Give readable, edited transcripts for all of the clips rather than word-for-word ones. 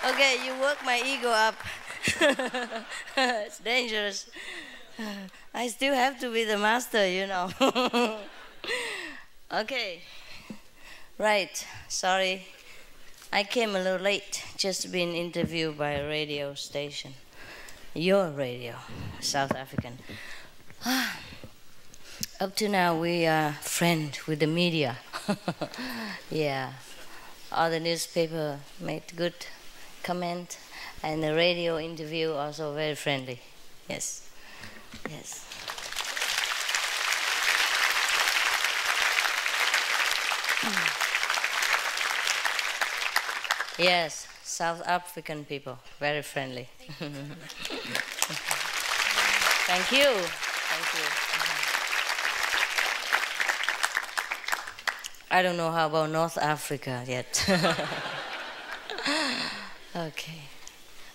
Okay, you work my ego up. It's dangerous. I still have to be the master, you know. Okay. Right. Sorry. I came a little late. Just been interviewed by a radio station. Your radio, South African. Up to now, we are friends with the media. Yeah. All the newspaper made good comment, and the radio interview also very friendly. Yes. Yes. Yes, South African people, very friendly. Thank you. Thank you. I don't know how about North Africa yet. Okay.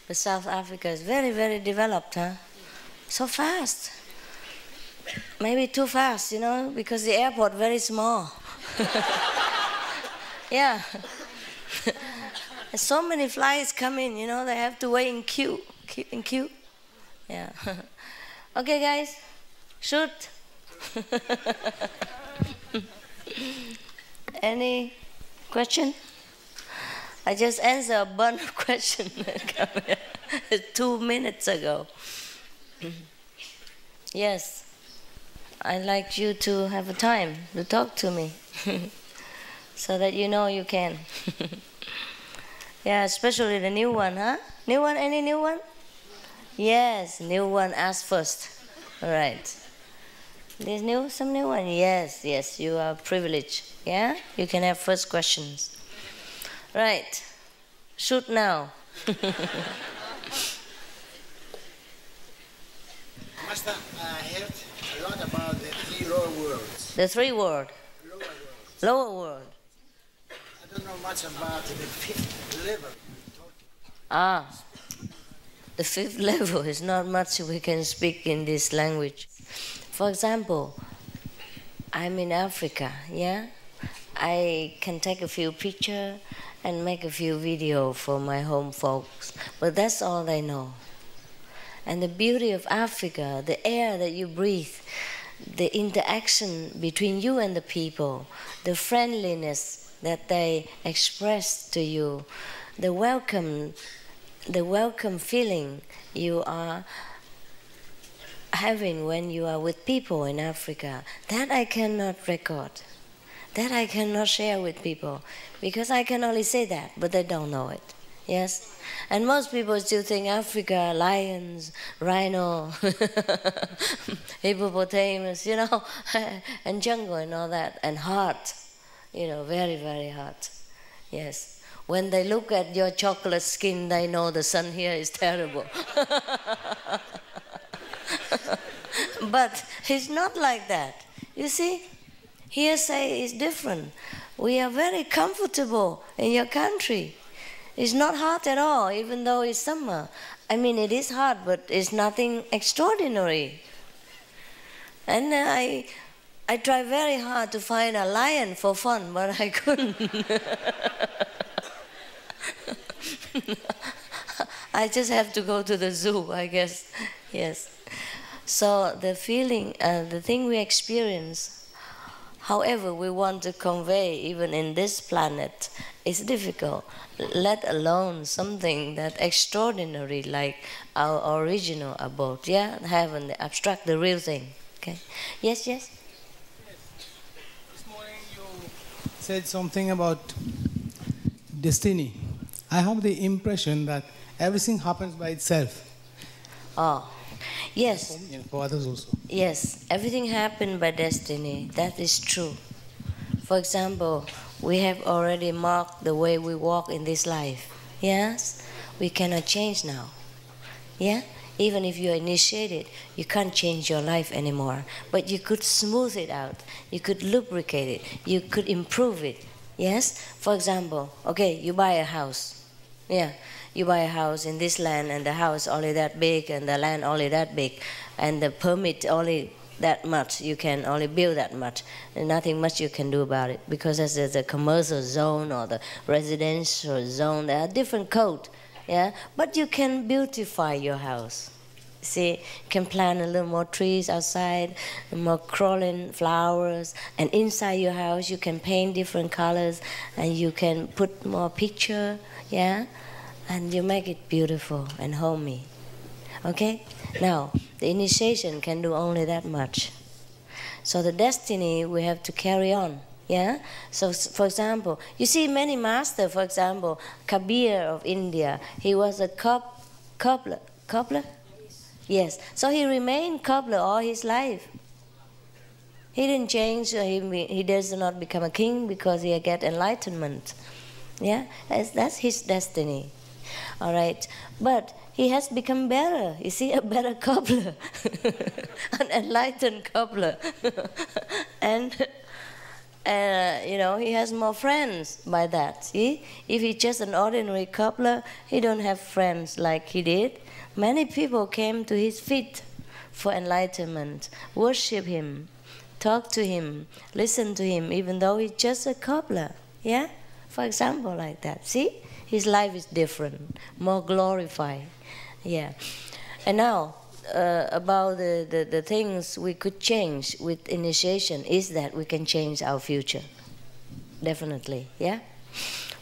But South Africa is very, very developed, huh? So fast. Maybe too fast, you know, because the airport very small. Yeah. So many flights come in, you know, they have to wait in queue. Keep in queue. Yeah. Okay, guys, shoot. Any question? I just answered a bunch of questions 2 minutes ago. Yes, I'd like you to have a time to talk to me so that you know you can. Yeah, especially the new one, huh? New one, any new one? Yes, new one, ask first. All right. There's some new one? Yes, yes, you are privileged. Yeah? You can have first questions. Right. Shoot now. Master, I heard a lot about the three lower worlds. The three world. Lower worlds. Lower world. I don't know much about the fifth level. Ah. The fifth level is not much we can speak in this language. For example, I'm in Africa, yeah? I can take a few pictures and make a few videos for my home folks, but that's all they know. And the beauty of Africa, the air that you breathe, the interaction between you and the people, the friendliness that they express to you, the welcome feeling you are having when you are with people in Africa, that I cannot record. That I cannot share with people, because I can only say that, but they don't know it. Yes? And most people still think Africa, lions, rhino, hippopotamus, you know, and jungle and all that, and hot, you know, very, very hot. Yes. When they look at your chocolate skin, they know the sun here is terrible. But it's not like that. You see? Hearsay is different. We are very comfortable in your country. It's not hot at all, even though it's summer. I mean, it is hot, but it's nothing extraordinary. And I tried very hard to find a lion for fun, but I couldn't. I just have to go to the zoo, I guess. Yes. So the feeling, the thing we experience, however we want to convey, even in this planet, is difficult, let alone something that extraordinary like our original abode, yeah? Heaven, the abstract, the real thing. Okay? Yes, yes? This morning you said something about destiny. I have the impression that everything happens by itself. Oh. Yes. For others also. Yes, everything happened by destiny. That is true. For example, we have already marked the way we walk in this life. Yes? We cannot change now. Yeah? Even if you're initiated, you can't change your life anymore. But you could smooth it out. You could lubricate it. You could improve it. Yes? For example, okay, you buy a house. Yeah. You buy a house in this land, and the house only that big, and the land only that big, and the permit only that much. You can only build that much, and nothing much you can do about it, because there's a commercial zone or the residential zone. There are different codes. Yeah, but you can beautify your house. See, you can plant a little more trees outside, more crawling flowers, and inside your house you can paint different colors, and you can put more picture, yeah, and you make it beautiful and homey. Okay? Now, the initiation can do only that much. So the destiny we have to carry on. Yeah. So, for example, you see many masters. For example, Kabir of India. He was a cobbler. Cobbler? Yes. So he remained cobbler all his life. He didn't change. He does not become a king because he get enlightenment. Yeah. That's his destiny. All right. But he has become better. You see, a better cobbler, an enlightened cobbler, and he has more friends by that. See, if he's just an ordinary cobbler, he don't have friends like he did. Many people came to his feet for enlightenment, worship him, talk to him, listen to him, even though he's just a cobbler. Yeah, for example, like that. See, his life is different, more glorified. Yeah, and now about the things we could change with initiation is that we can change our future, definitely. Yeah,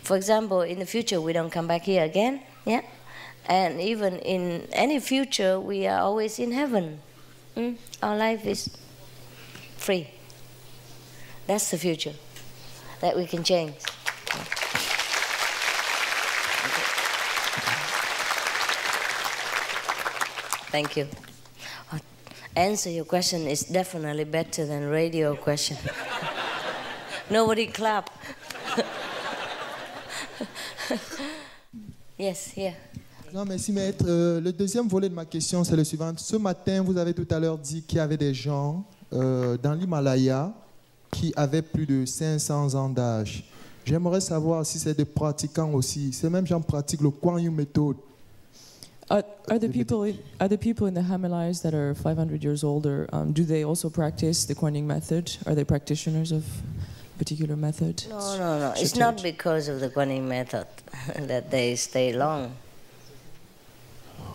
for example, in the future we don't come back here again. Yeah, and even in any future we are always in heaven. Our life is free. That's the future that we can change. Thank you. Answer your question is definitely better than radio question. Nobody clap. Yes, here. Non, merci maître. Le deuxième volet de ma question, c'est le suivant. Ce matin, vous avez tout à l'heure dit qu'il y avait des gens dans l'Himalaya qui avaient plus de 500 ans d'âge. J'aimerais savoir si c'est des pratiquants aussi. Ces mêmes gens pratiquent le Kuan Yin method. Are the people in the Himalayas that are 500 years older, do they also practice the Kuan Yin method? Are they practitioners of a particular method? No. It's not because of the Kuan Yin method that they stay long.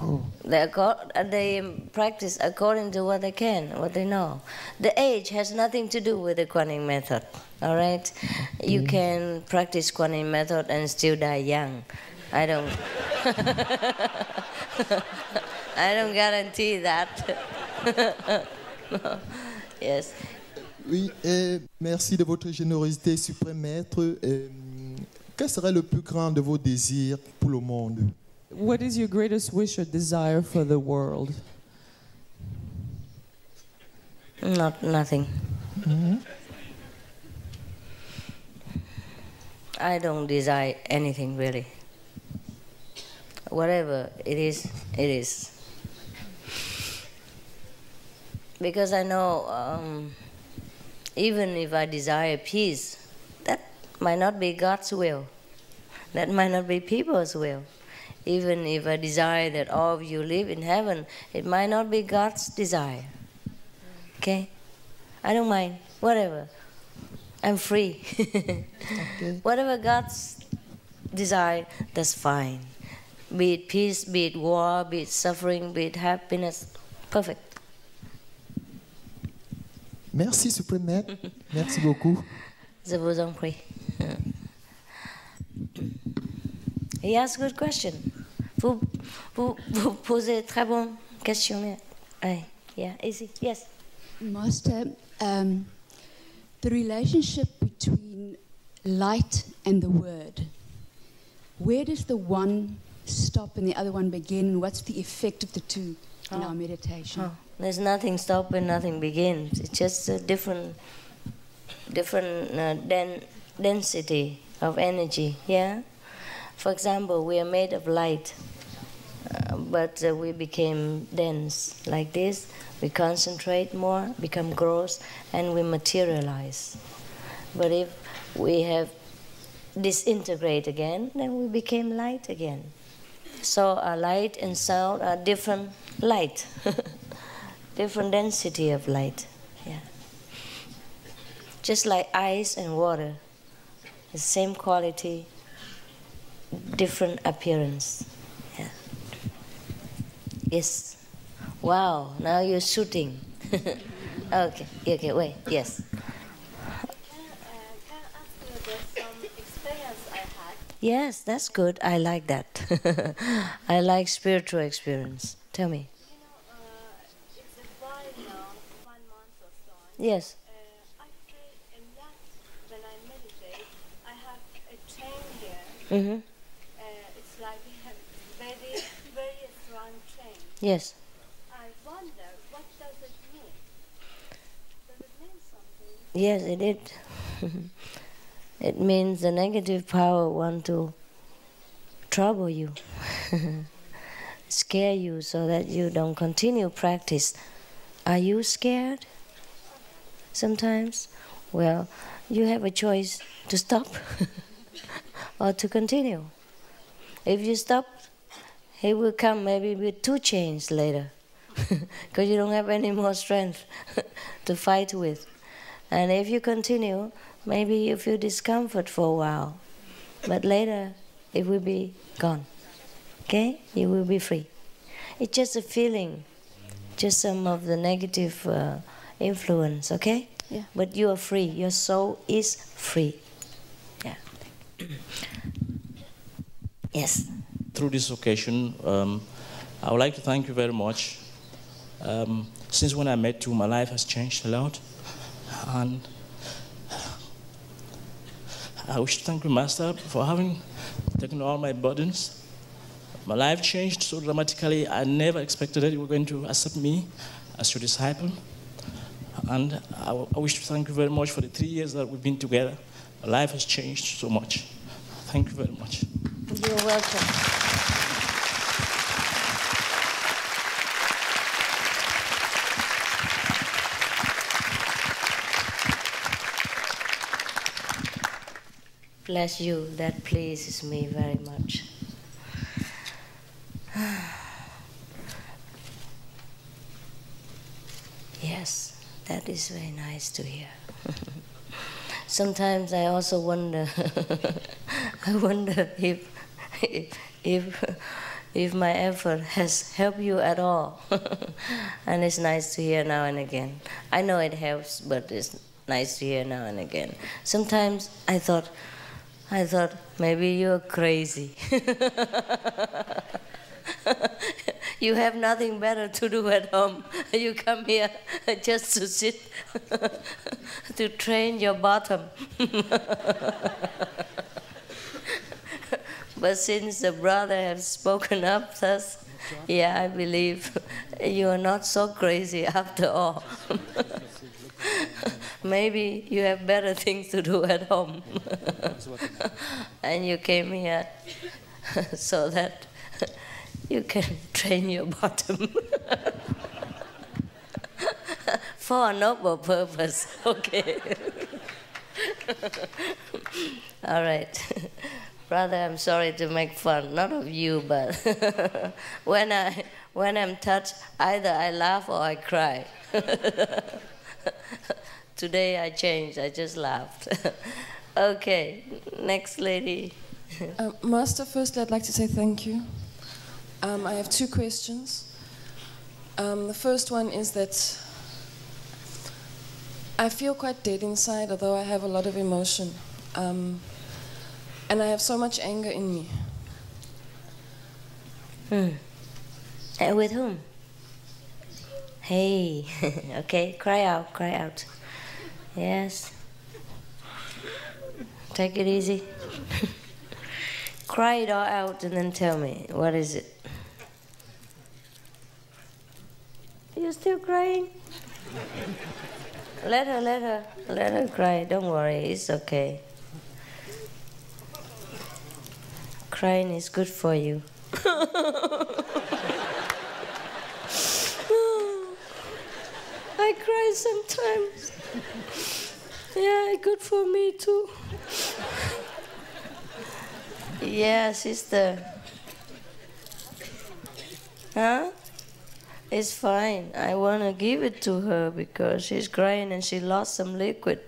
Oh. They practice according to what they can, what they know. The age has nothing to do with the Kuan Yin method. All right, you can practice Kuan Yin method and still die young. I don't guarantee that. No. Yes. Oui, merci de votre générosité, suprême maître. Quel serait le plus grand de vos désirs pour le monde? What is your greatest wish or desire for the world? Nothing. I don't desire anything really. Whatever it is, it is. Because I know even if I desire peace, that might not be God's will. That might not be people's will. Even if I desire that all of you live in heaven, it might not be God's desire. Okay? I don't mind. Whatever. I'm free. Okay. Whatever God's desire, that's fine. Be it peace, be it war, be it suffering, be it happiness. Perfect. Merci, suprême maître. Merci beaucoup. Je vous en prie. He asked a good question. Vous posez très bonne question. Yeah, easy. Yes. Master, the relationship between light and the word, where does the one stop and the other one begin, and what's the effect of the two in our meditation? There's nothing stop and nothing begins. It's just a different density of energy. Yeah. For example, we are made of light, but we became dense like this. We concentrate more, become gross, and we materialize. But if we have disintegrate again, then we became light again. So our light and sound are different light, different density of light. Yeah. Just like ice and water, the same quality, different appearance. Yes. Wow, now you're shooting. Okay, wait, yes. Can I ask you about some experience I had? Yes, that's good. I like that. I like spiritual experience. Tell me. You know, it's a while now, 1 month or so. Yes. I feel a lot when I meditate. I have a chain here. Mm-hmm. It's like a very, very strong chain. Yes. I wonder, what does it mean? Does it mean something? Yes, it did. It means the negative power want to trouble you, scare you so that you don't continue practice. Are you scared? Sometimes? Well, you have a choice to stop or to continue. If you stop, he will come maybe with 2 chains later because you don't have any more strength to fight with. And if you continue, maybe you feel discomfort for a while, but later it will be gone. Okay? You will be free. It's just a feeling, just some of the negative influence, okay? Yeah. But you are free. Your soul is free. Yeah. Yes. Through this occasion, I would like to thank you very much. Since when I met you, my life has changed a lot. And I wish to thank you, Master, for having taken all my burdens. My life changed so dramatically. I never expected that you were going to accept me as your disciple. And I wish to thank you very much for the 3 years that we've been together. My life has changed so much. Thank you very much. You're welcome. Bless you. That pleases me very much. Yes, that is very nice to hear. Sometimes I also wonder, I wonder if my effort has helped you at all. And it's nice to hear now and again. I know it helps, but it's nice to hear now and again. Sometimes I thought maybe you're crazy. You have nothing better to do at home. You come here just to sit, to train your bottom. But since the brother has spoken up thus, yeah, I believe you are not so crazy after all. Maybe you have better things to do at home. And you came here so that you can train your bottom for a noble purpose. Okay. All right. Brother, I'm sorry to make fun, not of you, but when I'm touched, either I laugh or I cry. Today I changed, I just laughed. Okay, next lady. Master, firstly I'd like to say thank you. I have 2 questions. The first one is that I feel quite dead inside, although I have a lot of emotion. And I have so much anger in me. And with whom? Hey, okay, cry out, cry out. Yes. Take it easy. Cry it all out and then tell me, what is it? You're still crying? Let her cry. Don't worry, it's okay. Crying is good for you. I cry sometimes. Yeah, good for me too. Yeah, sister. Huh? It's fine. I want to give it to her because she's crying and she lost some liquid.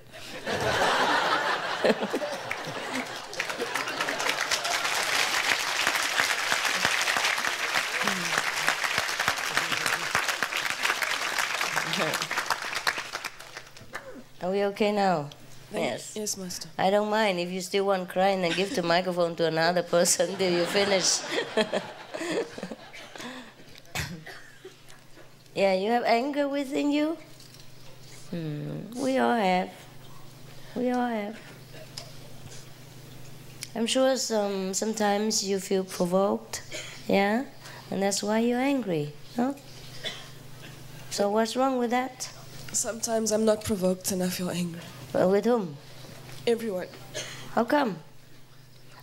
Are we okay now? Yes. Yes, Master. I don't mind if you still want to cry and then give the microphone to another person till you finish. Yeah, you have anger within you? We all have. We all have. I'm sure sometimes you feel provoked, yeah? And that's why you're angry, no? So what's wrong with that? Sometimes I'm not provoked and I feel angry. Well, with whom? Everyone. How come?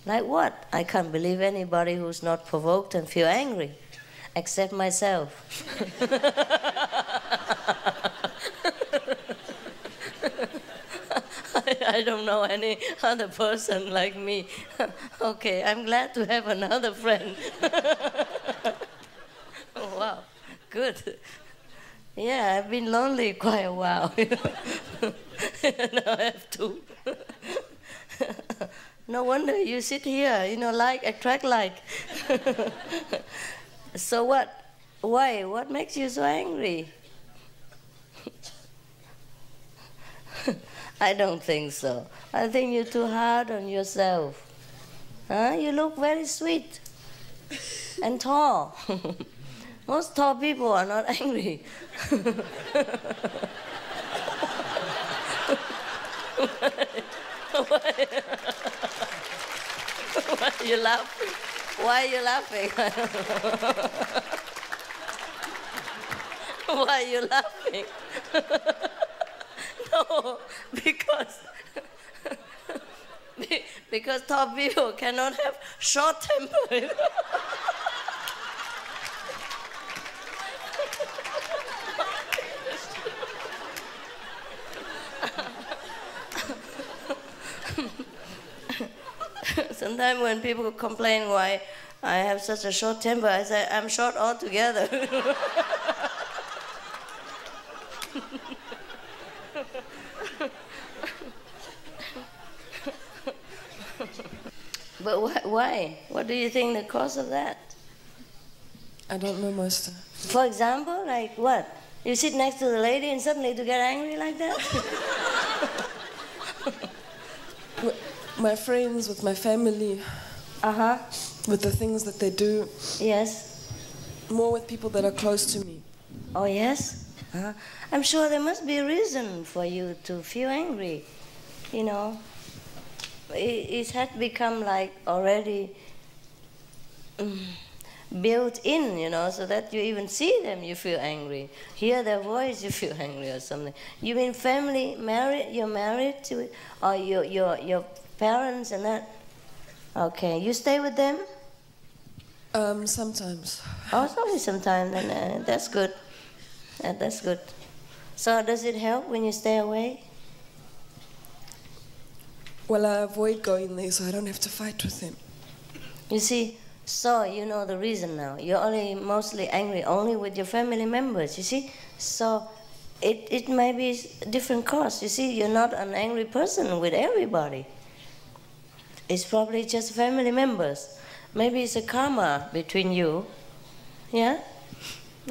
Like what? I can't believe anybody who's not provoked and feel angry, except myself. I don't know any other person like me. Okay, I'm glad to have another friend. Oh, wow, good. Yeah, I've been lonely quite a while. Now I have two. No wonder you sit here, attract like. So what? Why? What makes you so angry? I don't think so. I think you're too hard on yourself. Huh? You look very sweet and tall. Most tall people are not angry. Why are you laughing? Why are you laughing? Why are you laughing? No, because tall people cannot have short temper. Sometimes when people complain why I have such a short temper, I say I'm short altogether. But why? What do you think the cause of that? I don't know, Master. For example, like what? You sit next to the lady and suddenly to get angry like that? My friends, with my family. Uh-huh. With the things that they do. Yes. More with people that are close to me. Oh, yes? I'm sure there must be a reason for you to feel angry. It had become like already built in, so that you even see them, you feel angry. Hear their voice, you feel angry or something. You mean family, married? You're married to, or your parents and that? Okay, you stay with them? Sometimes. Oh, it's only sometimes, and that's good. That's good. So does it help when you stay away? Well, I avoid going there so I don't have to fight with them. You see, so you know the reason now. You're only mostly angry only with your family members, you see? So it may be a different cause. You see, you're not an angry person with everybody. It's probably just family members. Maybe it's a karma between you, yeah?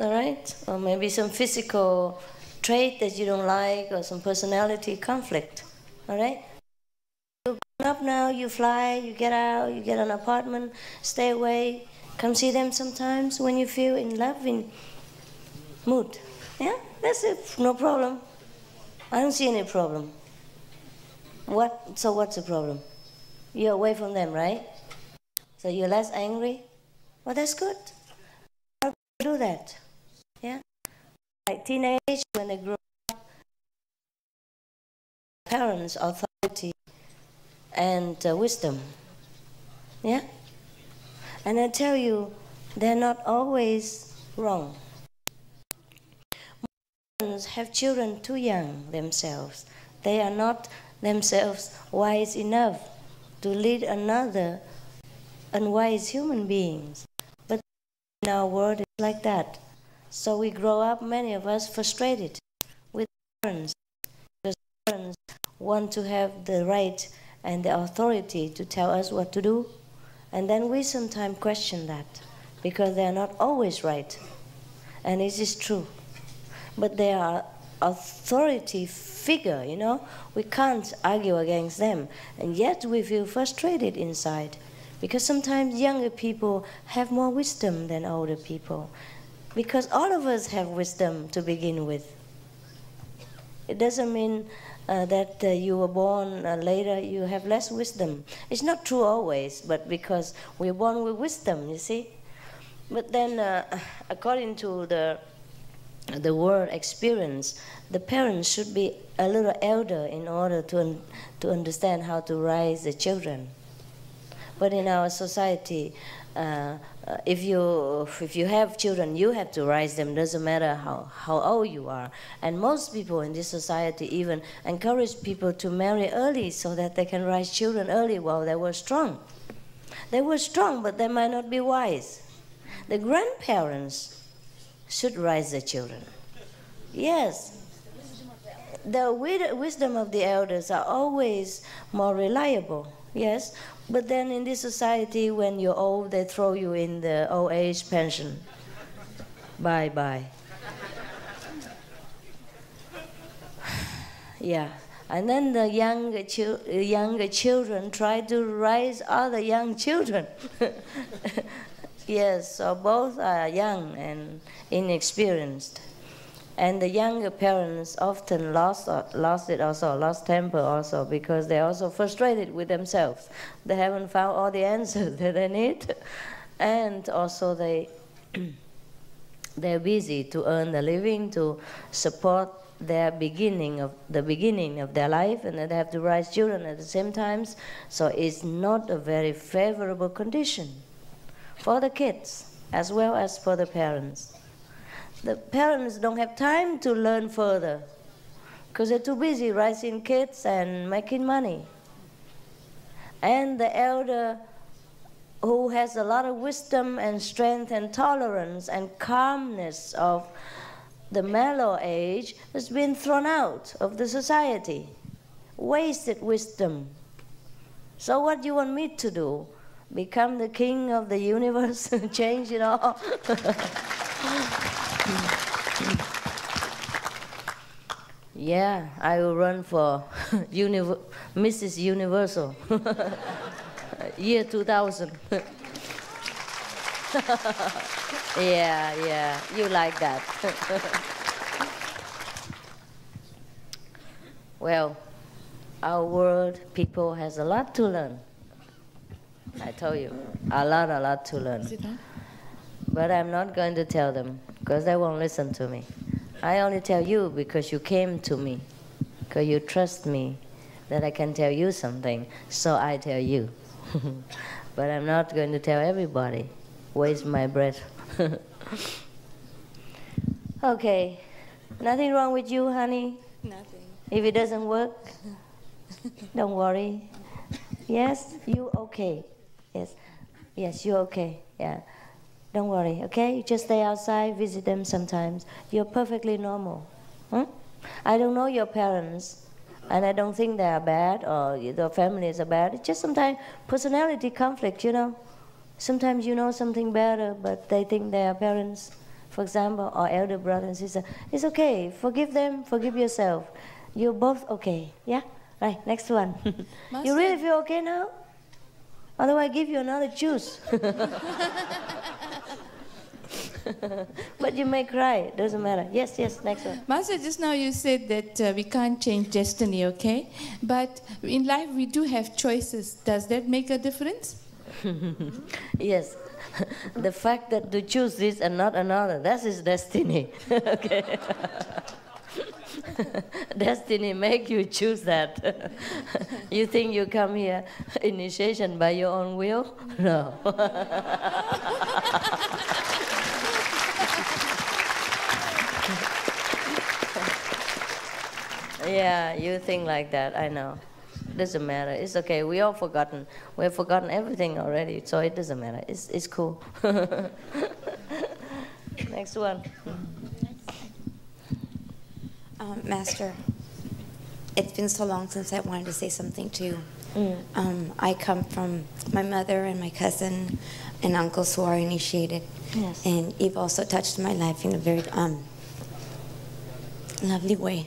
All right? Or maybe some physical trait that you don't like or some personality conflict, all right? You grown up now, you fly, you get out, you get an apartment, stay away, come see them sometimes when you feel in loving mood. Yeah, that's it, no problem. I don't see any problem. So what's the problem? You're away from them, right? So you're less angry? Well, that's good. How do you do that? Yeah? Like teenage, when they grow up, parents, authority, and wisdom. Yeah? And I tell you, they're not always wrong. Most parents have children too young themselves. They are not themselves wise enough to lead another unwise human beings. But in our world, it's like that. So we grow up, many of us, frustrated with parents, because parents want to have the right and the authority to tell us what to do. And then we sometimes question that, because they are not always right. And it is true. But they are authority figure, you know. We can't argue against them. And yet we feel frustrated inside. Because sometimes younger people have more wisdom than older people. Because all of us have wisdom to begin with. It doesn't mean that you were born later, you have less wisdom. It's not true always, but because we're born with wisdom, you see. But then, according to the world experience, the parents should be a little elder in order to understand how to raise the children. But in our society, if you have children, you have to raise them. Doesn't matter how old you are. And most people in this society even encourage people to marry early so that they can raise children early while they were strong. They were strong, but they might not be wise. The grandparents should raise the children. Yes. The wisdom of the elders are always more reliable. Yes. But then in this society, when you're old, they throw you in the old age pension. Bye-bye. Yeah. And then the younger children try to raise other young children. Yes, so both are young and inexperienced. And the younger parents often lost temper also, because they're also frustrated with themselves. They haven't found all the answers that they need. And also they're busy to earn a living, to support the beginning of their life, and they have to raise children at the same time. So it's not a very favorable condition for the kids as well as for the parents. The parents don't have time to learn further because they're too busy raising kids and making money. And the elder who has a lot of wisdom and strength and tolerance and calmness of the mellow age has been thrown out of the society. Wasted wisdom. So what do you want me to do? Become the king of the universe? Change it all? Yeah, I will run for Mrs. Universal. Year 2000. Yeah, you like that. Well, our world people has a lot to learn. I told you, a lot to learn. But I'm not going to tell them, because they won't listen to me. I only tell you because you came to me, because you trust me that I can tell you something, so I tell you. But I'm not going to tell everybody. Waste my breath. Okay. Nothing wrong with you, honey? Nothing. If it doesn't work, don't worry. Yes? You okay? Yes, you're okay. Yeah. Don't worry, okay? You just stay outside, visit them sometimes. You're perfectly normal. I don't know your parents, and I don't think they are bad or their families are bad. It's just sometimes personality conflict, you know. Sometimes you know something better, but they think they are parents, for example, or elder brother and sister. It's okay. Forgive them, forgive yourself. You're both okay, yeah? Right, next one. You really feel okay now? Otherwise, I give you another juice. But you may cry, doesn't matter. Yes, next one. Master, just now you said that we can't change destiny, okay? But in life we do have choices. Does that make a difference? Yes. The fact that to choose this and not another, that's his destiny. Okay. Destiny make you choose that. You think you come here initiation by your own will? No. Yeah, you think like that, I know. Doesn't matter, it's okay, we all forgotten. We have forgotten everything already, so it doesn't matter, it's cool. Next one. Master, it's been so long since I wanted to say something to you. I come from my mother and my cousin and uncles who are initiated. Yes. And you've also touched my life in a very lovely way.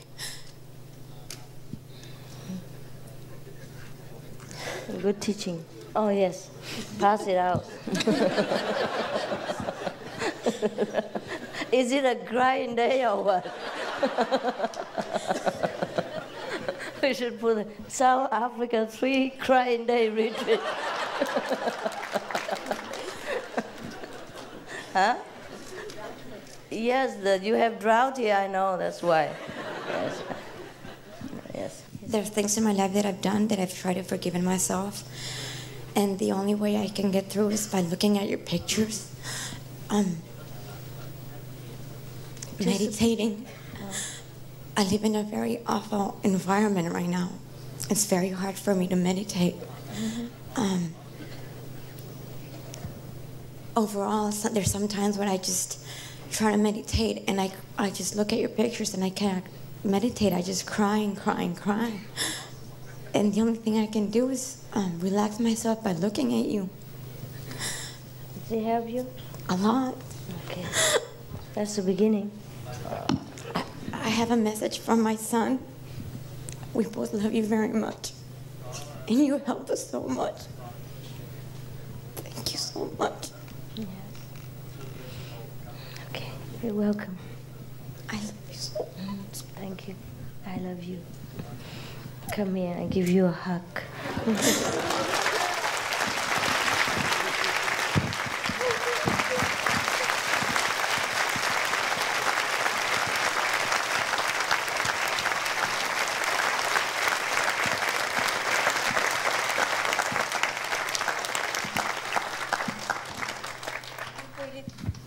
Good teaching. Oh, yes. Pass it out. Is it a crying day or what? We should put South Africa 3 crying day retreat. Huh? Yes, you have drought here, I know, that's why. Yes. Yes. There's things in my life that I've done that I've tried to forgive myself. And the only way I can get through is by looking at your pictures. Meditating. I live in a very awful environment right now. It's very hard for me to meditate. Overall, there's some times when I just try to meditate and I just look at your pictures and I can't meditate. I just cry and cry and cry. And the only thing I can do is relax myself by looking at you. Does he help you? A lot. Okay. That's the beginning. I have a message from my son. We both love you very much. And you help us so much. Thank you so much. Yes. Okay, you're welcome. I love you so much. Thank you. I love you. Come here, I give you a hug.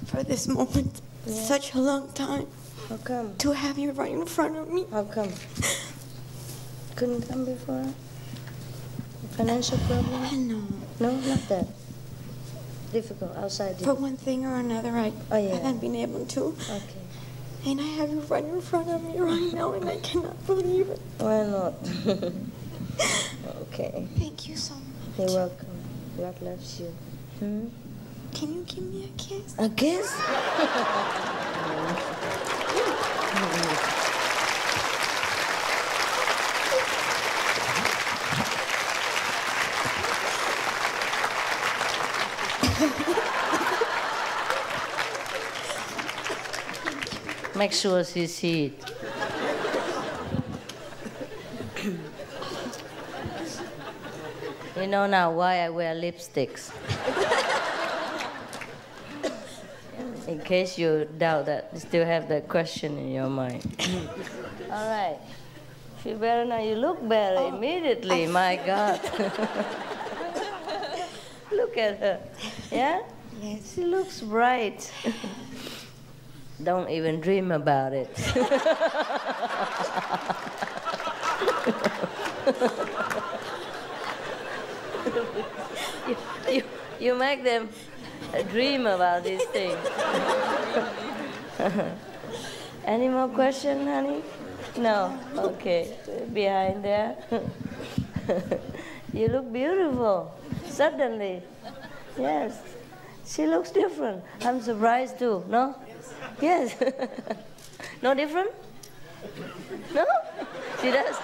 For this moment, such a long time. How come? To have you right in front of me. How come? Couldn't come before? Financial problem? No. No, not that. Difficult, outside. For one thing or another, I haven't been able to. Okay. And I have you right in front of me right now, and I cannot believe it. Why not? Okay. Thank you so much. You're welcome. God loves you. Can you give me a kiss? A kiss? Make sure she sees it. You know now why I wear lipsticks. In case you doubt that, you still have that question in your mind. All right. Feel better now? You look better immediately, my God. Look at her. Yeah? Yes. She looks bright. Don't even dream about it. you make them dream about these things. Any more questions, honey? No? Okay. Behind there. You look beautiful. Suddenly. Yes. She looks different. I'm surprised too. No? Yes. No different? No? She does?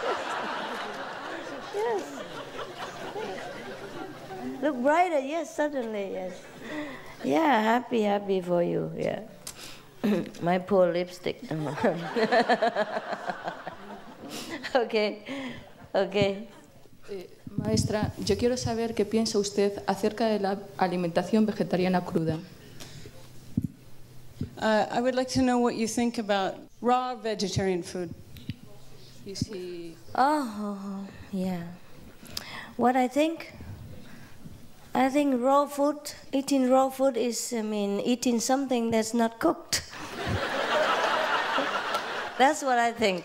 Yes. Look brighter, yes, suddenly, yes. Yeah, happy for you, yeah. My poor lipstick. Okay. Maestra, yo quiero saber qué piensa usted acerca de la alimentación vegetariana cruda. I would like to know what you think about raw vegetarian food. You see... Oh, yeah. What I think raw food, eating raw food is, eating something that's not cooked. That's what I think.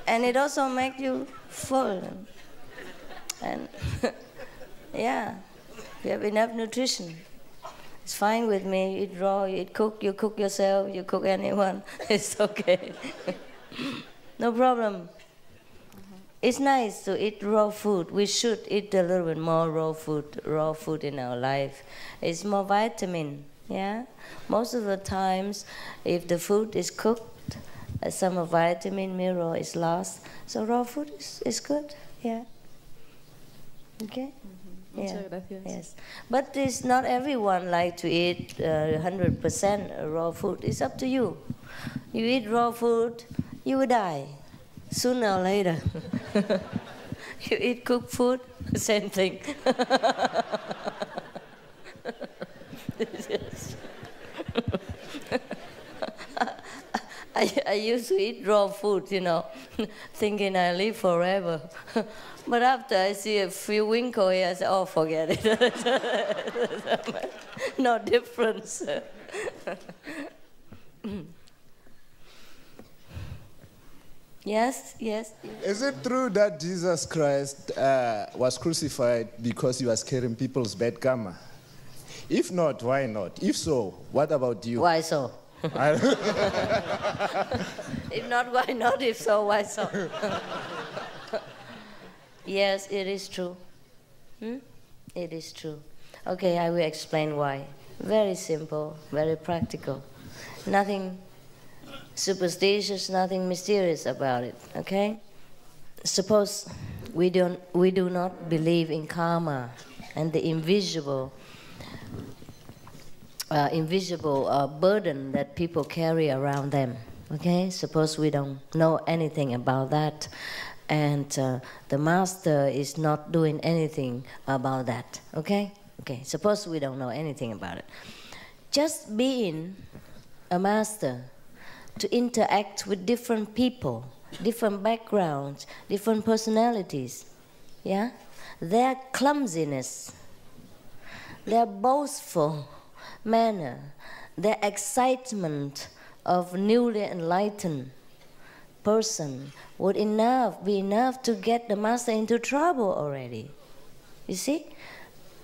And it also makes you full. And yeah, you have enough nutrition. It's fine with me. You eat raw, you cook yourself, you cook anyone. It's okay. No problem. It's nice to eat raw food. We should eat a little bit more raw food in our life. It's more vitamin, yeah? Most of the times, if the food is cooked, some of vitamin, mineral is lost. So raw food is good, yeah. Okay? Yeah. Yes. But it's not everyone like to eat 100% raw food. It's up to you. You eat raw food, you will die sooner or later. You eat cooked food, same thing. I used to eat raw food, you know, thinking I live forever. But after I see a few wrinkles here, I say, oh, forget it. No difference. Yes, yes. Is it true that Jesus Christ was crucified because he was carrying people's bad karma? If not, why not? If so, what about you? Why so? If not, why not? If so, why so? Yes, it is true. It is true. Okay, I will explain why. Very simple, very practical. Nothing superstitious, nothing mysterious about it, okay? Suppose we do not believe in karma and the invisible burden that people carry around them, okay? Suppose we don't know anything about that, and the master is not doing anything about that, okay? Okay, suppose we don't know anything about it. Just being a master, to interact with different people, different backgrounds, different personalities, yeah? Their clumsiness, their boastful manner, their excitement of newly enlightened person would be enough to get the master into trouble already. You see?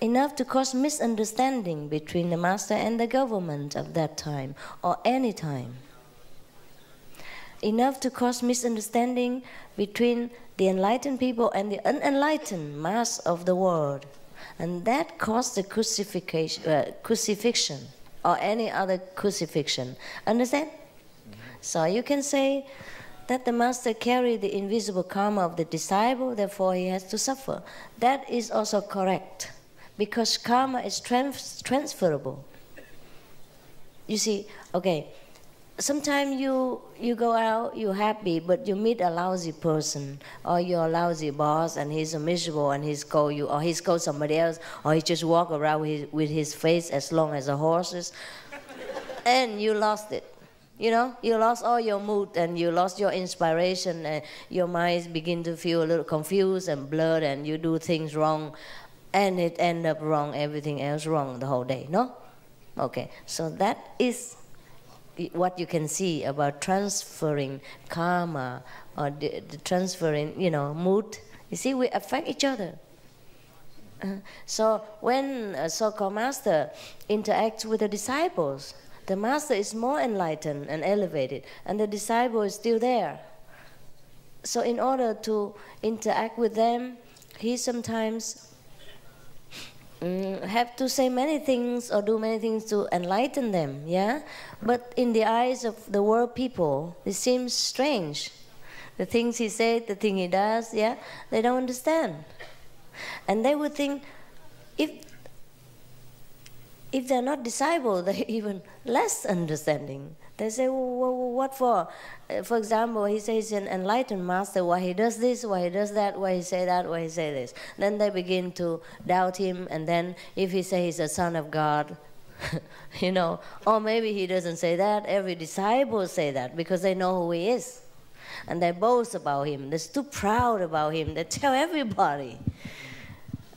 Enough to cause misunderstanding between the master and the government of that time, or any time. Enough to cause misunderstanding between the enlightened people and the unenlightened mass of the world. And that caused the crucifixion or any other crucifixion. Understand? So you can say that the master carried the invisible karma of the disciple, therefore he has to suffer. That is also correct, because karma is transferable. You see, okay, sometimes you go out, you're happy, but you meet a lousy person, or you're a lousy boss, and he's a miserable, and he scold you, or he scolds somebody else, or he just walk around with his face as long as a horse's, and you lost it. You know, you lost all your mood, and you lost your inspiration, and your mind begin to feel a little confused and blurred, and you do things wrong, and it end up wrong, everything else wrong the whole day, no? Okay, so that is what you can see about transferring karma, or the transferring, mood. You see, we affect each other. So when a so-called master interacts with the disciples, the master is more enlightened and elevated, and the disciple is still there. So in order to interact with them, he sometimes have to say many things or do many things to enlighten them, yeah? But in the eyes of the world people, it seems strange. The things he said, the thing he does, yeah? They don't understand. And they would think, if they're not disciples, they're even less understanding. They say, well, what for? For example, he says he's an enlightened master, why he does this, why he does that, why he say that, why he say this. Then they begin to doubt him, and then if he says he's a son of God, or maybe he doesn't say that, every disciple say that because they know who he is. And they boast about him, they're too proud about him, they tell everybody.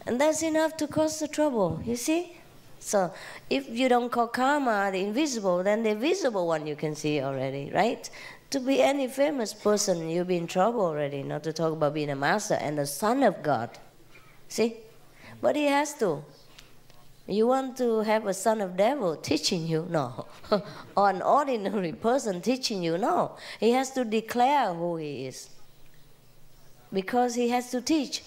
And that's enough to cause the trouble, you see? So if you don't call karma the invisible, then the visible one you can see already, right? To be any famous person, you'll be in trouble already, not to talk about being a master and the son of God. See? But he has to. You want to have a son of devil teaching you? No. Or an ordinary person teaching you? No. He has to declare who he is. because he has to teach.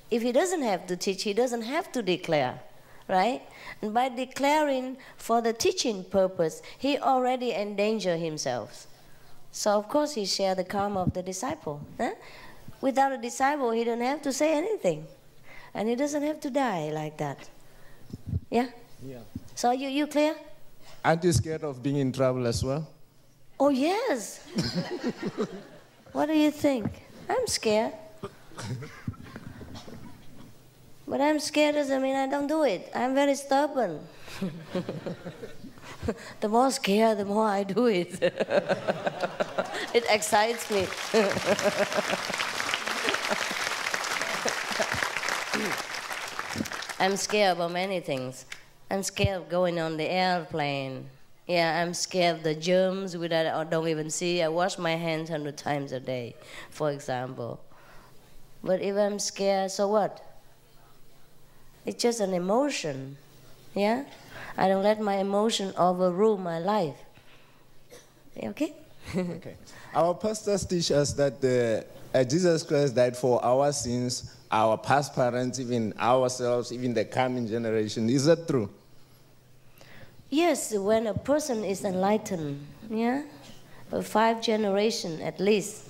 If he doesn't have to teach, he doesn't have to declare, right? And by declaring for the teaching purpose, he already endangered himself. So of course he shared the karma of the disciple. Without a disciple, he don't have to say anything. And he doesn't have to die like that. Yeah? Yeah. So you clear? Aren't you scared of being in trouble as well? Oh, yes. What do you think? I'm scared. But I'm scared doesn't mean I don't do it. I'm very stubborn. The more scared, the more I do it. It excites me. I'm scared about many things. I'm scared of going on the airplane. Yeah, I'm scared of the germs which I don't even see. I wash my hands 100 times a day, for example. But if I'm scared, so what? It's just an emotion, yeah? I don't let my emotion overrule my life. Okay? Okay. Our pastors teach us that Jesus Christ died for our sins, our past parents, even ourselves, even the coming generation. Is that true? Yes, when a person is enlightened, yeah, 5 generations at least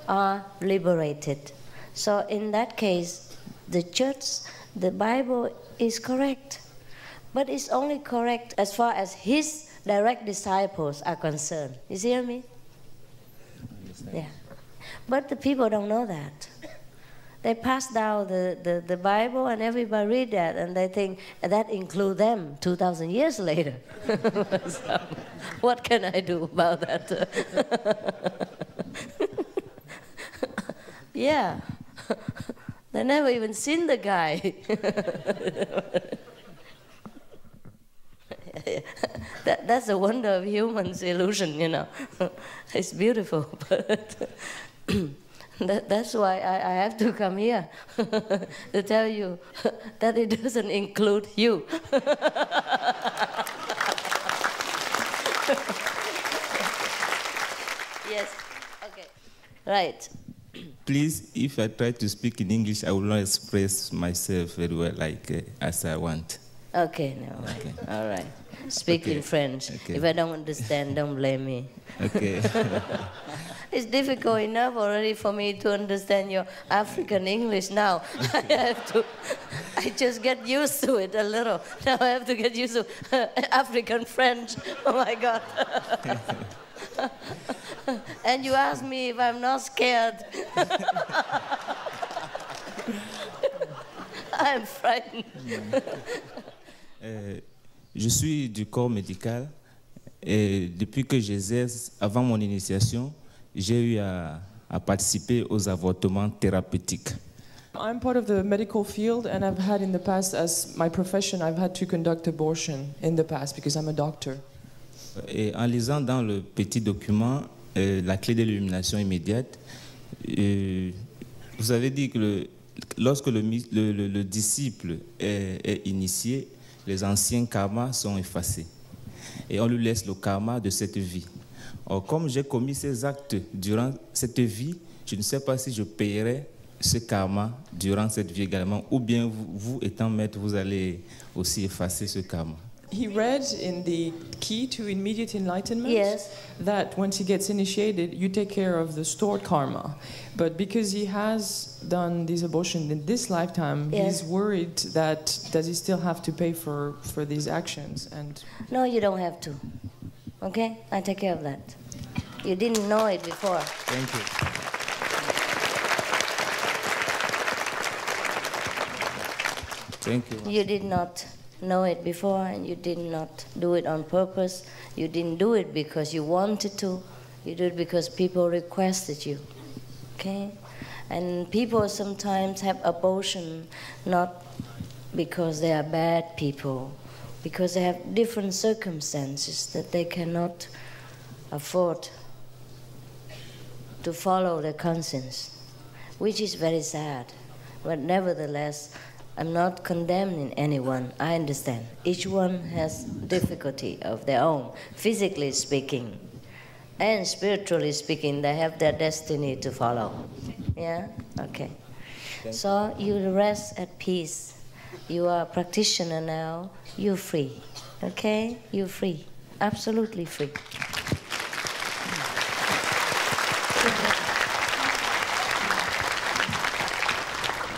are liberated. So in that case, the church, the Bible is correct. But it's only correct as far as his direct disciples are concerned. You see what I mean? Yeah. But the people don't know that. They pass down the Bible and everybody read that and they think that includes them 2,000 years later. So, what can I do about that? Yeah. They never even seen the guy. That's the wonder of humans' illusion, you know. It's beautiful, but that's why I have to come here to tell you that it doesn't include you. Yes, okay, right. Please, if I try to speak in English, I will not express myself very well, as I want. Okay, no, okay. All right. Speak in French. Okay. If I don't understand, don't blame me. Okay. It's difficult enough already for me to understand your African English now. I just get used to it a little. Now I have to get used to African French. Oh my God. And you ask me if I'm not scared. I'm frightened. Je suis du corps médical et depuis que j'exerce, avant mon initiation, j'ai eu à participer aux avortements thérapeutiques. I'm part of the medical field and I've had in the past, as my profession, I've had to conduct abortion in the past because I'm a doctor. Et en lisant dans le petit document la clé de l'illumination immédiate, vous avez dit que lorsque le disciple est initié, les anciens karmas sont effacés et on lui laisse le karma de cette vie. Or, comme j'ai commis ces actes durant cette vie, je ne sais pas si je payerai ce karma durant cette vie également, ou bien vous étant maître, vous allez aussi effacer ce karma. He read in the key to immediate enlightenment that once he gets initiated, you take care of the stored karma. But because he has done this abortion in this lifetime, he's worried that does he still have to pay for these actions? And no, you don't have to. Okay? I take care of that. You didn't know it before. Thank you. Thank you. You did not know it before and you did not do it on purpose. You didn't do it because you wanted to. You do it because people requested you. Okay? And people sometimes have abortion not because they are bad people, because they have different circumstances that they cannot afford to follow their conscience, which is very sad. But nevertheless, I'm not condemning anyone. I understand. Each one has difficulty of their own, physically speaking. And spiritually speaking, they have their destiny to follow. Yeah? Okay. So you rest at peace. You are a practitioner now. You're free. Okay? You're free. Absolutely free.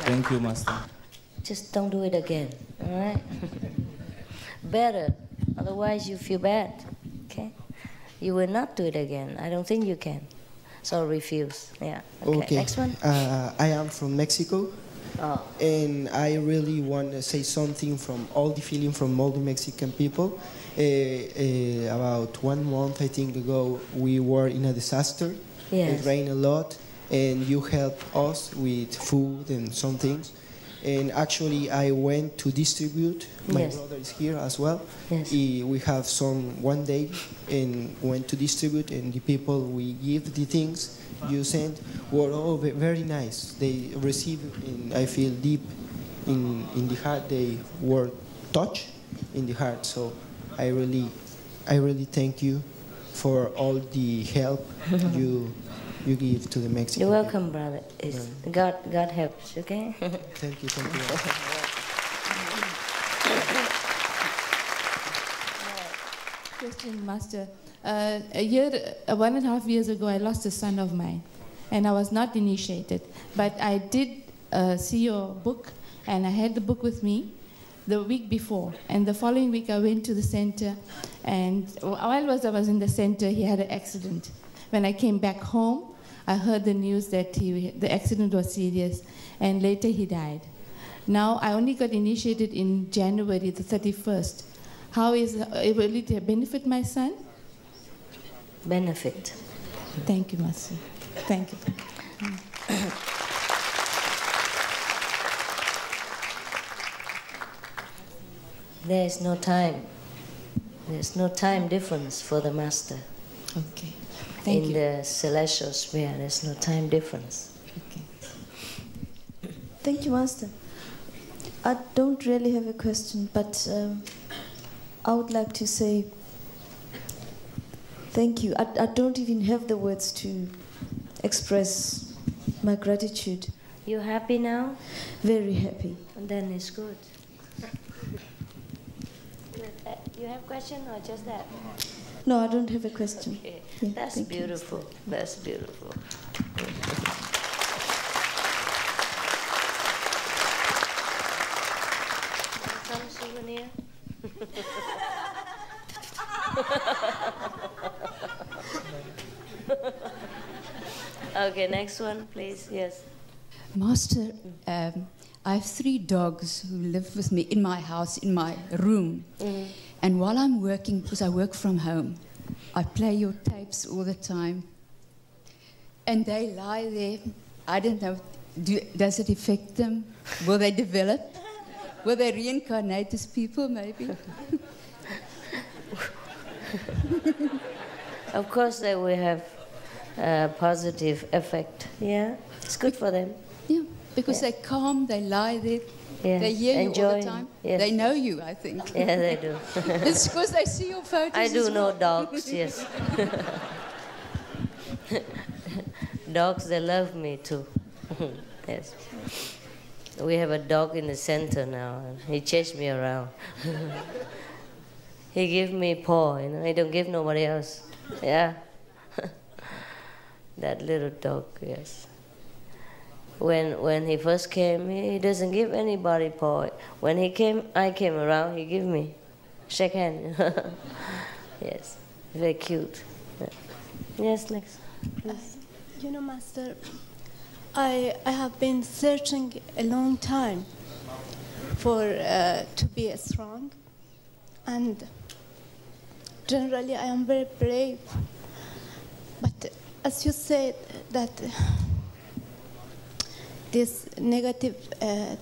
Thank you, Master. Just don't do it again. All right? Better. Otherwise you feel bad. Okay? You will not do it again. I don't think you can. So refuse. Yeah. Okay. Next one. I am from Mexico. Oh. And I really want to say something from all the feeling from all the Mexican people. About 1 month, I think ago, we were in a disaster. Yes. It rained a lot, and you helped us with food and some things. And actually, I went to distribute. My Yes. brother is here as well. Yes. We have some one day and went to distribute, and the people we give the things you sent were all very nice. They received, and I feel deep in the heart. They were touched in the heart. So I really thank you for all the help you give to the Mexican. You're welcome, brother. God helps, okay? Thank you, thank you. Question, Master. 1.5 years ago, I lost a son of mine, and I was not initiated. But I did see your book, and I had the book with me the week before. And the following week, I went to the center, and while I was in the center, he had an accident. When I came back home, I heard the news that the accident was serious, and later he died. Now, I only got initiated in January the 31st. How will it benefit my son? Benefit. Thank you, Master. Thank you. There is no time. There's no time difference for the Master. Okay. Thank you. In the celestial sphere, there's no time difference. Okay. Thank you, Master. I don't really have a question, but I would like to say thank you. I don't even have the words to express my gratitude. You happy now? Very happy. And then it's good. You have a question or just that? No, I don't have a question. Okay. Yeah, That's thank you. beautiful. That's beautiful. Some souvenir? Okay, next one, please. Yes. Master, I have 3 dogs who live with me in my house, in my room. Mhm. And while I'm working, because I work from home, I play your tapes all the time. And they lie there. I don't know, does it affect them? Will they develop? Will they reincarnate as people, maybe? Of course, they will have a positive effect. Yeah, it's good for them. Yeah, because they're calm, they lie there. Yeah. They hear you all Enjoy. the time. Yes. They know you, I think. Yeah, they do. It's because they see your photos. I do as know well. dogs, yes. Dogs, they love me too. Yes. We have a dog in the center now. He chased me around. He give me paw, you know. He don't give nobody else. Yeah. That little dog, yes. When he first came, he doesn't give anybody paw. When he came, I came around, he give me. Shake hand. Yes. Very cute. Yeah. Yes, next. Please. You know, Master, I have been searching a long time for to be strong, and generally I am very brave. But as you said that this negative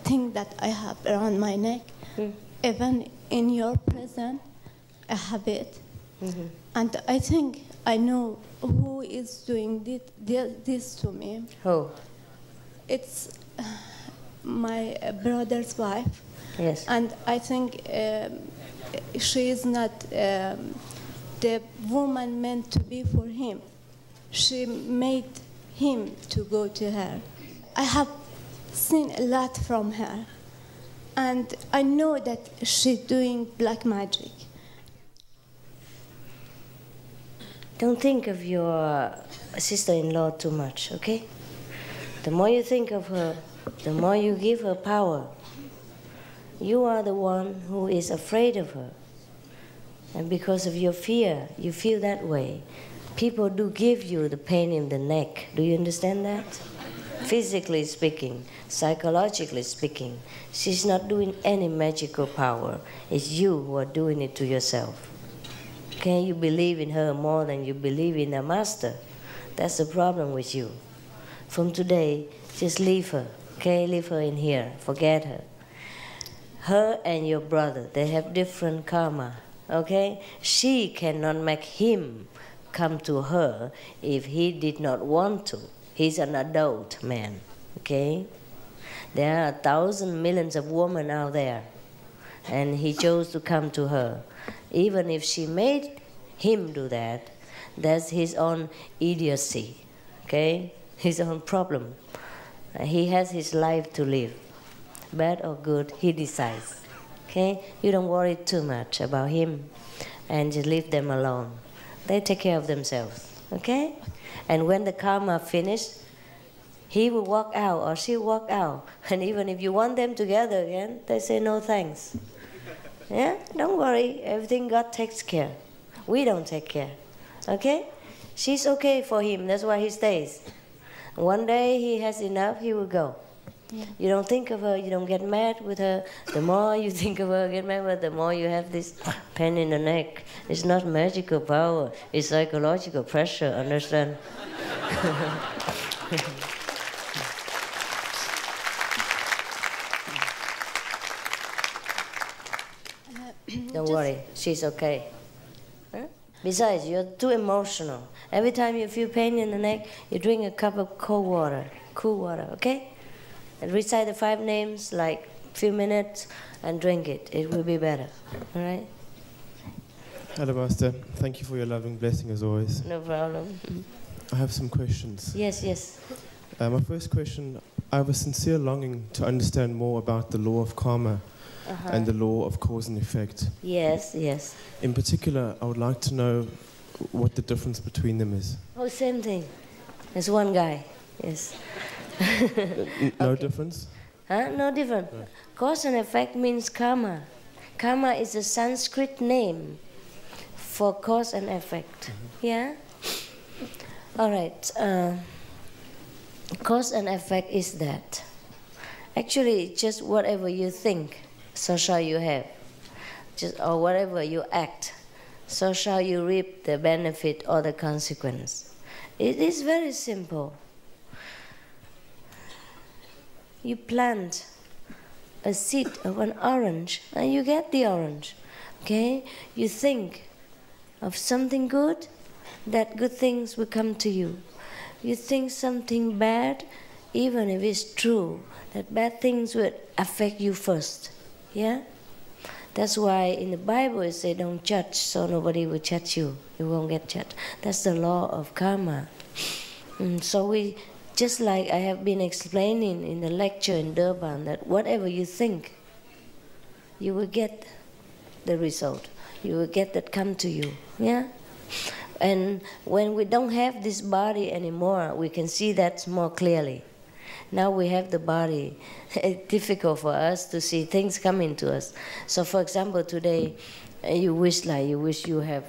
thing that I have around my neck, even in your presence, I have it. Mm-hmm. And I think I know who is doing this to me. Who? It's my brother's wife. Yes. And I think she is not the woman meant to be for him. She made him to go to her. I have seen a lot from her. And I know that she's doing black magic. Don't think of your sister-in-law too much, okay? The more you think of her, the more you give her power. You are the one who is afraid of her. And because of your fear, you feel that way. People do give you the pain in the neck. Do you understand that? Physically speaking, psychologically speaking, she's not doing any magical power. It's you who are doing it to yourself. Okay, you believe in her more than you believe in the master. That's the problem with you. From today, just leave her. Okay, leave her in here. Forget her. Her and your brother, they have different karma. Okay, she cannot make him come to her if he did not want to. He's an adult man. Okay, there are 1,000 millions of women out there, and he chose to come to her. Even if she made him do that, that's his own idiocy, okay? His own problem. He has his life to live. Bad or good, he decides, okay? You don't worry too much about him, and just leave them alone. They take care of themselves, okay? And when the karma finishes, he will walk out or she will walk out. And even if you want them together again, they say no thanks. Yeah, don't worry, everything God takes care. We don't take care, okay? She's okay for him, that's why he stays. One day he has enough, he will go. Yeah. You don't think of her, you don't get mad with her. The more you think of her, get mad with her, the more you have this pain in the neck. It's not magical power, it's psychological pressure, understand? Don't worry, she's okay. Huh? Besides, you're too emotional. Every time you feel pain in the neck, you drink a cup of cool water, okay? And recite the 5 names, like a few minutes, and drink it. It will be better, all right? Hello, Master. Thank you for your loving blessing, as always. No problem. I have some questions. Yes, yes. My first question, I have a sincere longing to understand more about the law of karma. And the law of cause and effect. Yes, yes. In particular, I would like to know what the difference between them is. Oh, same thing. There's one guy, yes. No difference? Huh? No different. Right. Cause and effect means karma. Karma is a Sanskrit name for cause and effect. Yeah? All right. Cause and effect is that. Actually, just whatever you think, so shall you have. Or whatever you act, so shall you reap the benefit or the consequence. It is very simple. You plant a seed of an orange and you get the orange. Okay? You think of something good, that good things will come to you. You think something bad, even if it's true, that bad things will affect you first. Yeah? That's why in the Bible it says don't judge, so nobody will judge you. You won't get judged. That's the law of karma. So we, just like I have been explaining in the lecture in Durban, that whatever you think, you will get the result. You will get that come to you. Yeah? And when we don't have this body anymore, we can see that more clearly. Now we have the body. It's difficult for us to see things coming to us. So, for example, today you wish you have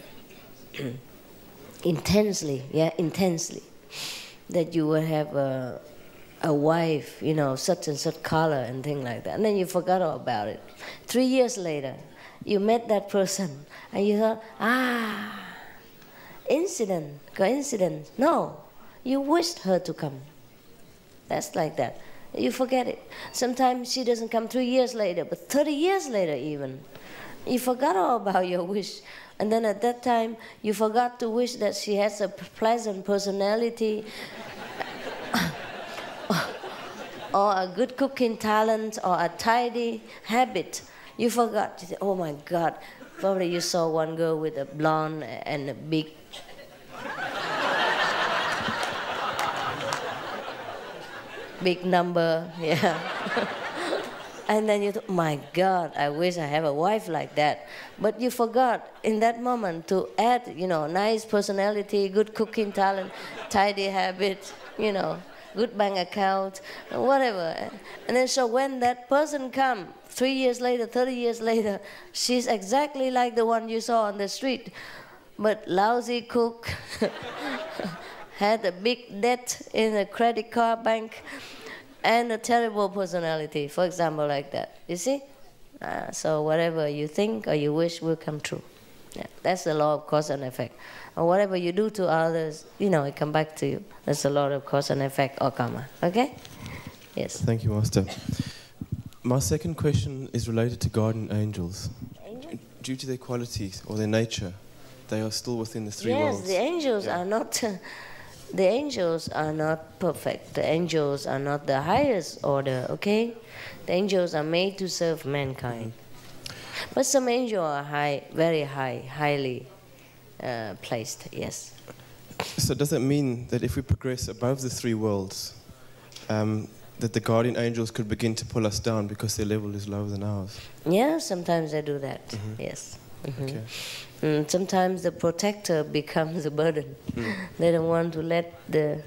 intensely, that you will have a wife, such and such color and things like that. And then you forgot all about it. 3 years later, you met that person and you thought, coincidence. No, you wished her to come. That's like that. You forget it. Sometimes she doesn't come 3 years later, but 30 years later even. You forgot all about your wish. And then at that time, you forgot to wish that she has a pleasant personality or a good cooking talent or a tidy habit. You forgot. You say, oh my God. Probably you saw one girl with a blonde and a big big number, yeah. And then you thought, my God, I wish I have a wife like that. But you forgot in that moment to add, nice personality, good cooking talent, tidy habit, good bank account, whatever. And then so when that person comes, 3 years later, 30 years later, she's exactly like the one you saw on the street, but lousy cook, had a big debt in a credit card bank, and a terrible personality, for example, like that. You see? So whatever you think or you wish will come true. Yeah, that's the law of cause and effect. And whatever you do to others, it come back to you. That's the law of cause and effect or karma. Okay? Yes. Thank you, Master. My second question is related to guardian angels. Due to their qualities or their nature, they are still within the three worlds. Yes, the angels are not... The angels are not perfect. The angels are not the highest order, okay? The angels are made to serve mankind. But some angels are very highly placed, yes. So does that mean that if we progress above the three worlds, that the guardian angels could begin to pull us down because their level is lower than ours? Yeah, sometimes they do that, yes. Okay. Sometimes the protector becomes a burden. They don't want to let their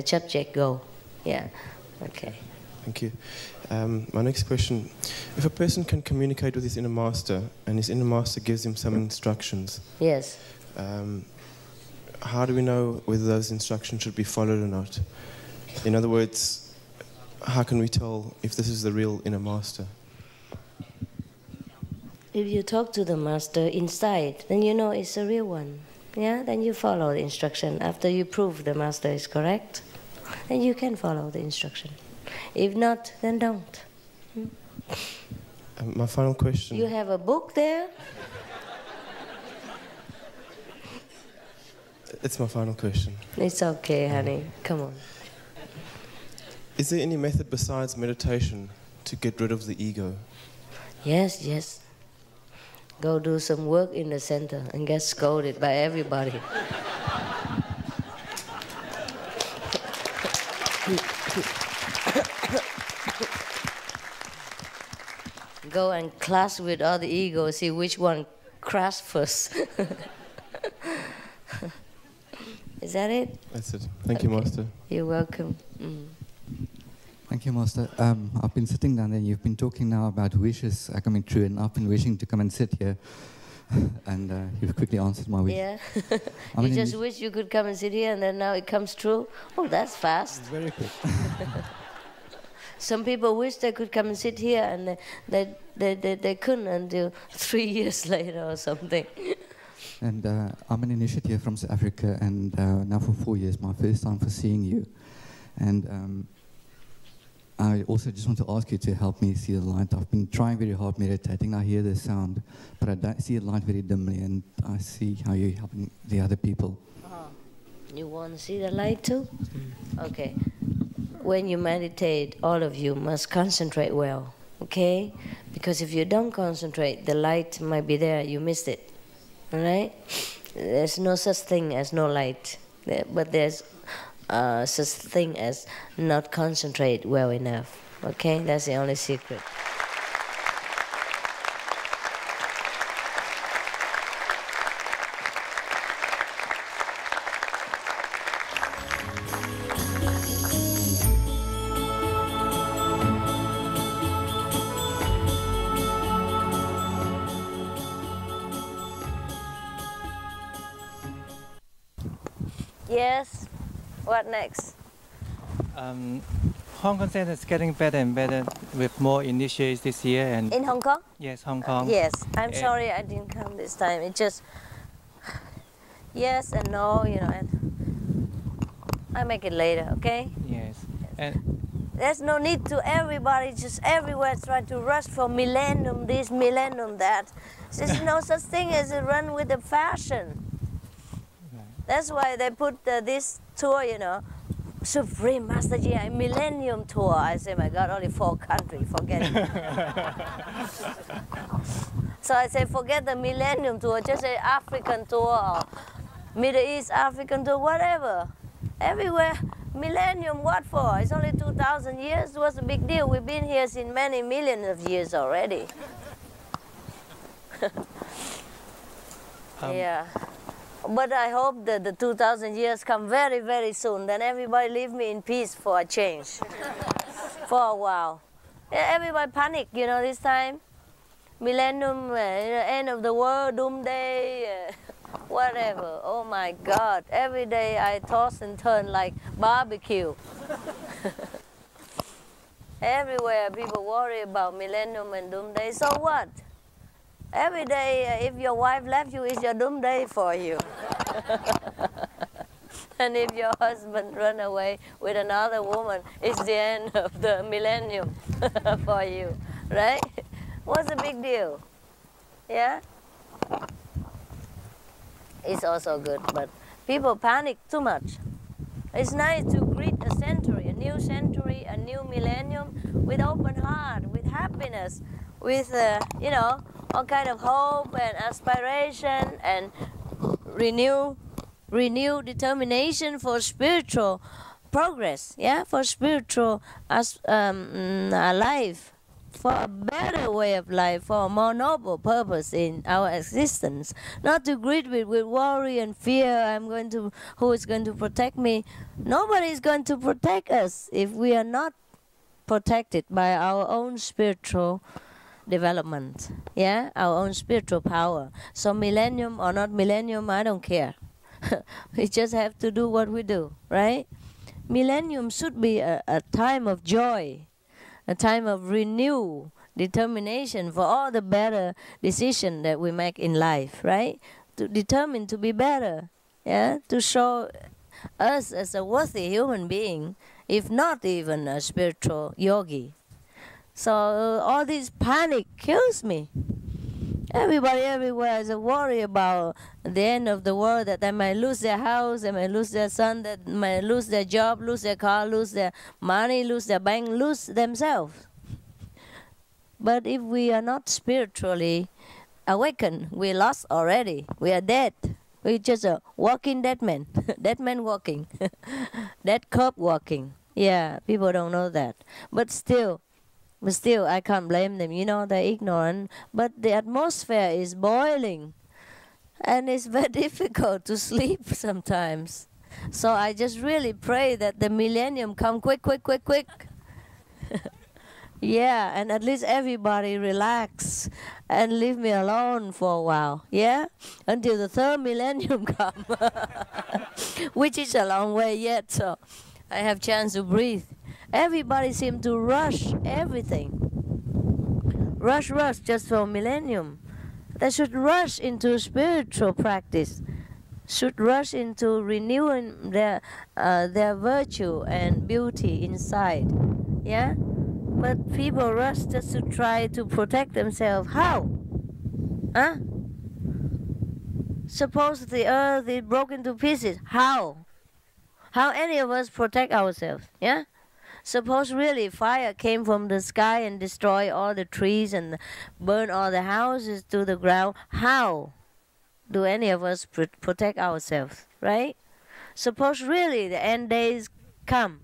subject go. Yeah, okay. Thank you. My next question, if a person can communicate with his inner master and his inner master gives him some instructions, yes. How do we know whether those instructions should be followed or not? In other words, how can we tell if this is the real inner master? If you talk to the master inside, then you know it's a real one. Yeah, then you follow the instruction. After you prove the master is correct, then you can follow the instruction. If not, then don't. My final question. You have a book there? It's my final question. It's okay, honey. Come on. Is there any method besides meditation to get rid of the ego? Yes, yes. Go do some work in the center and get scolded by everybody. Go and clash with all the egos, see which one crashed first. Is that it? That's it. Thank you, Master. You're welcome. Thank you, Master. I've been sitting down there. You've been talking now about wishes are coming true, and I've been wishing to come and sit here. And you've quickly answered my wish. Yeah. You just wish you could come and sit here, and then now it comes true. Oh, that's fast. It's very quick. Some people wish they could come and sit here, and they couldn't until 3 years later or something. And I'm an initiate from South Africa, and now for 4 years, my first time for seeing you. And I also just want to ask you to help me see the light. I've been trying very hard meditating. I hear the sound, but I don't see the light very dimly, and I see how you're helping the other people. You want to see the light too? Okay. When you meditate, all of you must concentrate well, okay? Because if you don't concentrate, the light might be there, you missed it, all right? There's no such thing as no light, but there's such thing as not concentrate well enough, okay? That's the only secret. Yes. What next? Hong Kong Center is getting better and better with more initiates this year. And in Hong Kong? Yes, Hong Kong. Yes. I'm sorry I didn't come this time. It just yes and no, and I make it later, okay? Yes. And there's no need to everybody just everywhere try to rush for millennium this, millennium that. There's no such thing as a run with the fashion. That's why they put this tour, Supreme Master GI Millennium Tour. I say, my God, only 4 countries, forget it. So I say, forget the Millennium Tour, just say African Tour or Middle East African Tour, whatever. Everywhere, Millennium, what for? It's only 2,000 years. What's the big deal? We've been here since many millions of years already. Yeah. But I hope that the 2,000 years come very, very soon. Then everybody leave me in peace for a change. For a while. Everybody panic, you know, this time. Millennium, end of the world, doomsday, whatever. Oh my God. Every day I toss and turn like barbecue. Everywhere people worry about millennium and doomsday. So what? Every day, if your wife left you, it's your doomsday for you. And if your husband run away with another woman, it's the end of the millennium for you, right? What's the big deal? Yeah? It's also good, but people panic too much. It's nice to greet a century, a new millennium with open heart, with happiness, with, you know, all kind of hope and aspiration and renewed determination for spiritual progress, yeah, for spiritual life, for a better way of life, for a more noble purpose in our existence. Not to greet with worry and fear, who is going to protect me? Nobody is going to protect us if we are not protected by our own spiritual development, yeah, our own spiritual power. So millennium or not millennium, I don't care. We just have to do what we do, right? Millennium should be a time of joy, a time of renewed determination for all the better decisions that we make in life, right? To determine to be better, yeah, to show us as a worthy human being, if not even a spiritual yogi. So all this panic kills me. Everybody everywhere is worried about the end of the world, that they might lose their house, they might lose their son, that might lose their job, lose their car, lose their money, lose their bank, lose themselves. But if we are not spiritually awakened, we're lost already. We are dead. We're just a walking dead man. Dead man walking. Dead corpse walking. Yeah, people don't know that. But still, I can't blame them. You know, they're ignorant. But the atmosphere is boiling. And it's very difficult to sleep sometimes. So I just really pray that the millennium come quick. Yeah, and at least everybody relax and leave me alone for a while. Yeah? Until the third millennium come. Which is a long way yet, so I have chance to breathe. Everybody seems to rush everything. Rush just for millennium. They should rush into spiritual practice. Should rush into renewing their virtue and beauty inside. Yeah? But people rush just to try to protect themselves. How? Huh? Suppose the earth is broken to pieces. How? How any of us protect ourselves? Yeah? Suppose really fire came from the sky and destroy all the trees and burn all the houses to the ground. How do any of us protect ourselves, right? Suppose really the end days come.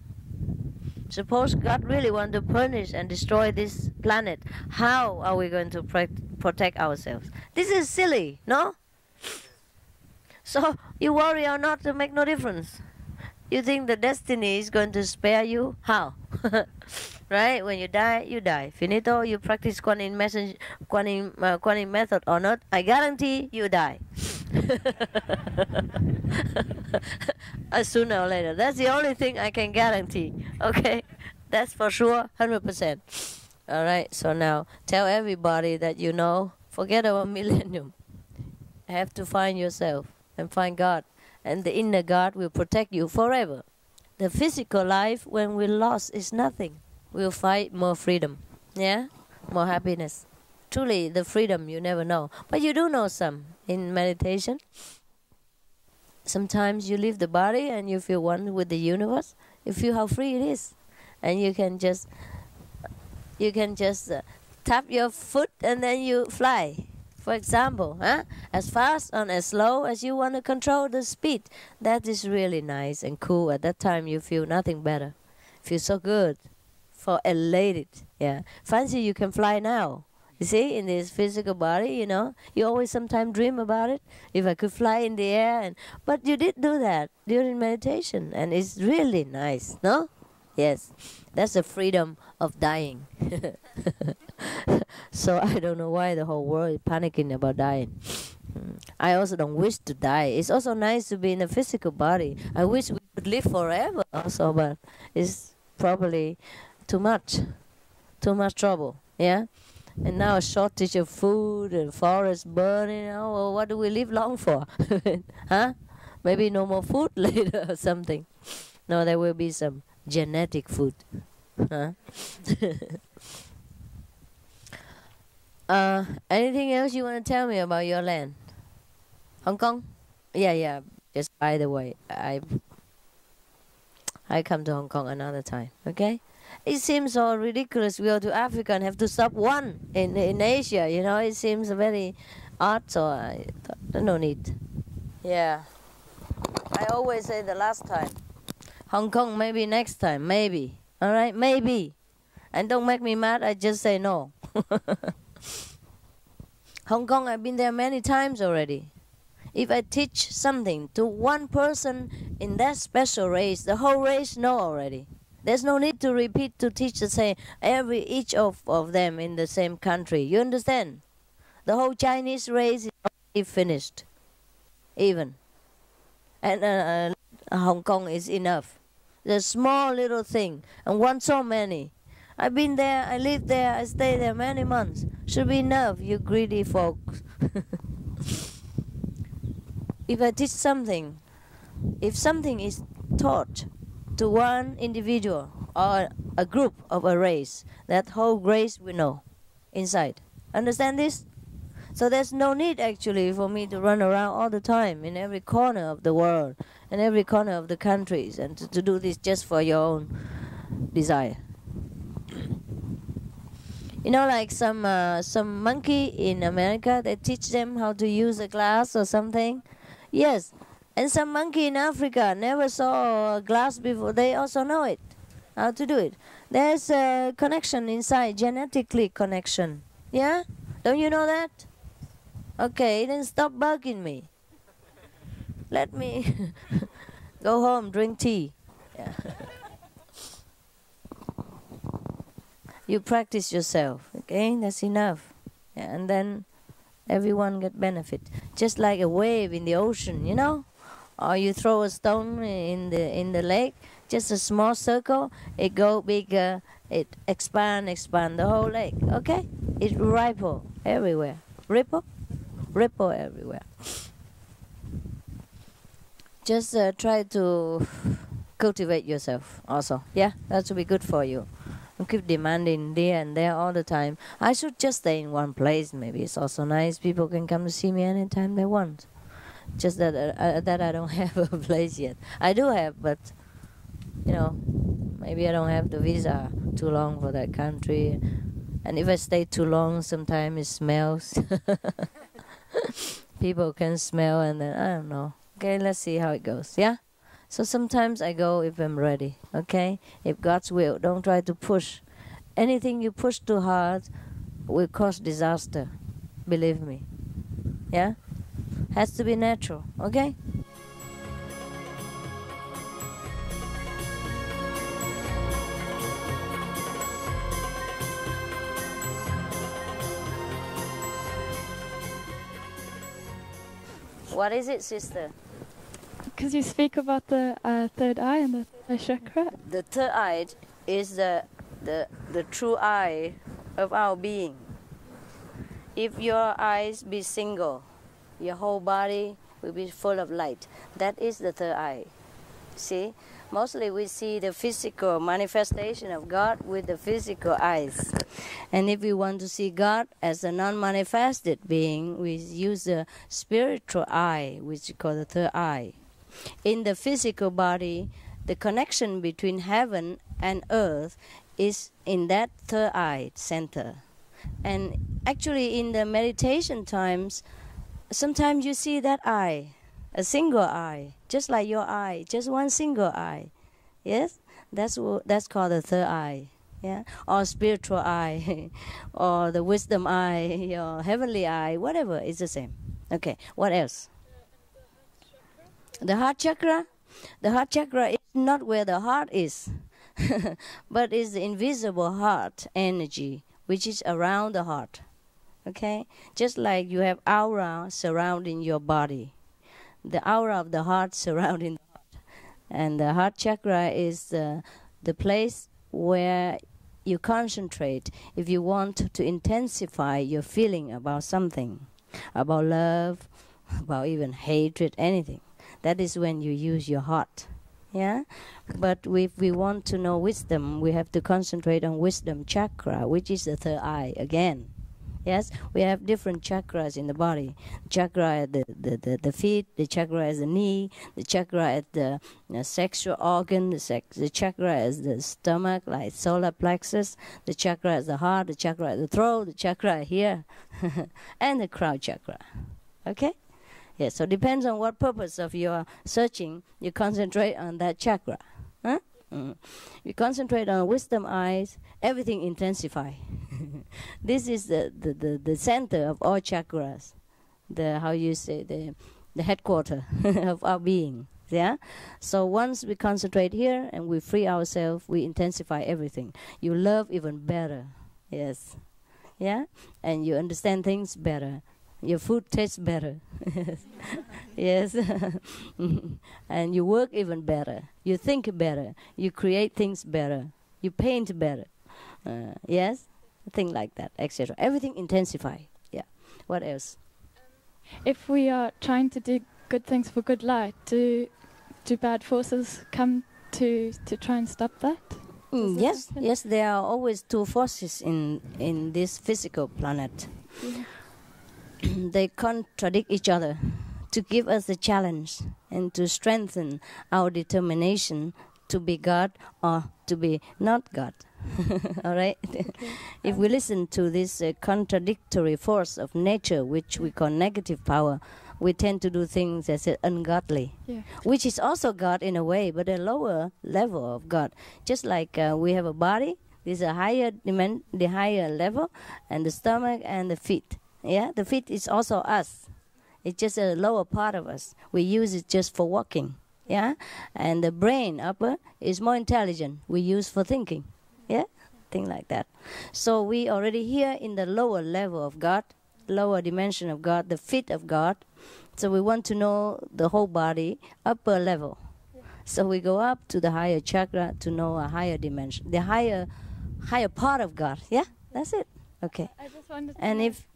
Suppose God really wants to punish and destroy this planet. How are we going to protect ourselves? This is silly, no? So you worry or not to make no difference. You think the destiny is going to spare you? How? Right? When you die, you die. Finito, you practice quantum method or not, I guarantee you die. Sooner or later. That's the only thing I can guarantee. Okay? That's for sure, 100%. All right, so now tell everybody that you know, forget about millennium. You have to find yourself and find God. And the inner God will protect you forever. The physical life, when we're lost, is nothing. We'll find more freedom, yeah? More happiness. Truly, the freedom you never know. But you do know some in meditation. Sometimes you leave the body and you feel one with the universe. You feel how free it is. And you can just tap your foot and then you fly For example, as fast and as slow as you want to control the speed. That is really nice and cool. At that time, you feel nothing better. Feel so good, for elated. Yeah, fancy you can fly now. You see, in this physical body, you know, you always sometimes dream about it. If I could fly in the air, but you did do that during meditation, and it's really nice, no? Yes, that's the freedom of dying. So I don't know why the whole world is panicking about dying. I also don't wish to die. It's also nice to be in a physical body. I wish we could live forever also, but it's probably too much trouble. Yeah. And now a shortage of food and forest burning. Oh, well, what do we live long for? Huh? Maybe no more food later or something. No, there will be some genetic food. Huh? Anything else you want to tell me about your land? Hong Kong? Yeah. Just by the way, I come to Hong Kong another time. Okay? It seems so ridiculous. We go to Africa and have to stop one in Asia. You know, it seems very odd. So I thought, no need. Yeah. I always say the last time. Hong Kong, maybe next time. Maybe. All right? Maybe. And don't make me mad. I just say no. Hong Kong, I've been there many times already. If I teach something to one person in that special race, the whole race know already. There's no need to repeat to teach the same each of them in the same country. You understand? The whole Chinese race is already finished, even. And Hong Kong is enough. The small little thing, and want so many. I've been there, I lived there, I stayed there many months. Should be enough, you greedy folks. If I teach something, if something is taught to one individual or a group of a race, that whole race will know inside. Understand this? So there's no need actually for me to run around all the time in every corner of the world, in every corner of the countries, and to do this just for your own desire. You know, like some monkey in America, they teach them how to use a glass or something. Yes, and some monkey in Africa never saw a glass before. They also know it, how to do it. There's a connection inside, genetically connection. Yeah? Don't you know that? Okay, then stop bugging me. Let me go home, drink tea. Yeah. You practice yourself, okay? That's enough. Yeah, and then everyone get benefit. Just like a wave in the ocean, you know? Or you throw a stone in the lake, just a small circle, it go bigger, it expand the whole lake, okay? It ripple everywhere. Ripple everywhere. Just try to cultivate yourself also. Yeah, that will be good for you. Don't keep demanding there and there all the time. I should just stay in one place. Maybe it's also nice. People can come to see me anytime they want. Just that I don't have a place yet. I do have, but you know, maybe I don't have the visa too long for that country. And if I stay too long, sometimes it smells. People can smell, and then I don't know. Okay, let's see how it goes. Yeah. So sometimes I go if I'm ready. Okay, if God's will. Don't try to push. Anything you push too hard will cause disaster. Believe me. Yeah. Has to be natural, okay? What is it, sister? Because you speak about the third eye and the third chakra. The third eye is the true eye of our being. If your eyes be single, your whole body will be full of light. That is the third eye. See? Mostly we see the physical manifestation of God with the physical eyes. And if we want to see God as a non-manifested being, we use the spiritual eye, which we call the third eye. In the physical body, the connection between heaven and earth is in that third eye center. And Actually, in the meditation times, sometimes you see that eye, a single eye, just like your eye, just one single eye. Yes, that's called the third eye. Yeah, or spiritual eye, or the wisdom eye, or heavenly eye, whatever, it's the same. Okay, what else? The heart chakra. The heart chakra is not where the heart is, but is the invisible heart energy, which is around the heart. Okay, just like you have aura surrounding your body, the aura of the heart surrounding the heart, and the heart chakra is the place where you concentrate if you want to intensify your feeling about something, about love, about even hatred, anything. That is when you use your heart. Yeah, but if we want to know wisdom, we have to concentrate on wisdom chakra, which is the third eye again. Yes, we have different chakras in the body. Chakra at the feet, the chakra at the knee, the chakra at the sexual organ, the chakra at the stomach, like solar plexus, the chakra at the heart, the chakra at the throat, the chakra here, and the crown chakra. Okay? Yes, so depends on what purpose of your searching, you concentrate on that chakra. Huh? You concentrate on wisdom eyes, everything intensify. This is the center of all chakras, the headquarters of our being. Yeah. So once we concentrate here and we free ourselves, we intensify everything. You love even better. Yes. Yeah. And you understand things better. Your food tastes better. Yes. And you work even better. You think better. You create things better. You paint better. Yes. Thing like that, etc. Everything intensify. Yeah. What else? If we are trying to do good things for good light, do bad forces come to try and stop that? Yes, yes. There are always two forces in this physical planet. Yeah. They contradict each other to give us a challenge and to strengthen our determination to be God or to be not God. All right? Okay. If we listen to this contradictory force of nature, which we call negative power, we tend to do things as ungodly, which is also God in a way, but a lower level of God. Just like we have a body, there's a higher the higher level, and the stomach and the feet. Yeah, the feet is also us. It's just a lower part of us. We use it just for walking. Yeah, and the brain upper is more intelligent. We use for thinking. Yeah, thing like that. So we already here in the lower level of God, lower dimension of God, the feet of God. So we want to know the whole body, upper level. So we go up to the higher chakra to know a higher dimension, the higher part of God. Yeah, that's it. Okay. I just wanted to and if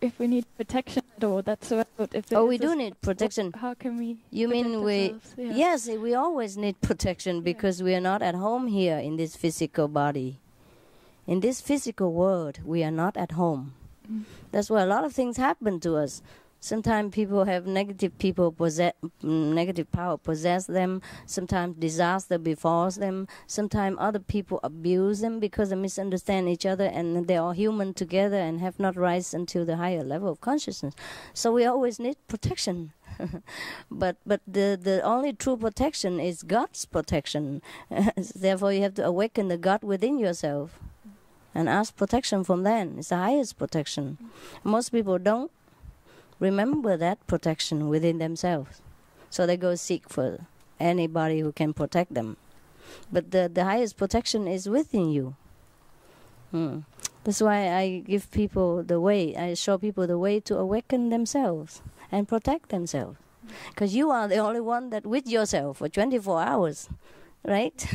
if we need protection at all, that's what if we do need protection. How can we? You mean we? Yeah. Yes, we always need protection because we are not at home here in this physical body. In this physical world, we are not at home. That's why a lot of things happen to us. Sometimes people have negative power possess them. Sometimes disaster befalls them. Sometimes other people abuse them because they misunderstand each other and they are human together and have not risen until the higher level of consciousness. So we always need protection. but the only true protection is God's protection. Therefore you have to awaken the God within yourself and ask protection from them. It's the highest protection. Most people don't remember that protection within themselves. So they go seek for anybody who can protect them. But the highest protection is within you. That's why I give people the way, I show people the way to awaken themselves and protect themselves. Because you are the only one that with yourself for 24 hours. Right?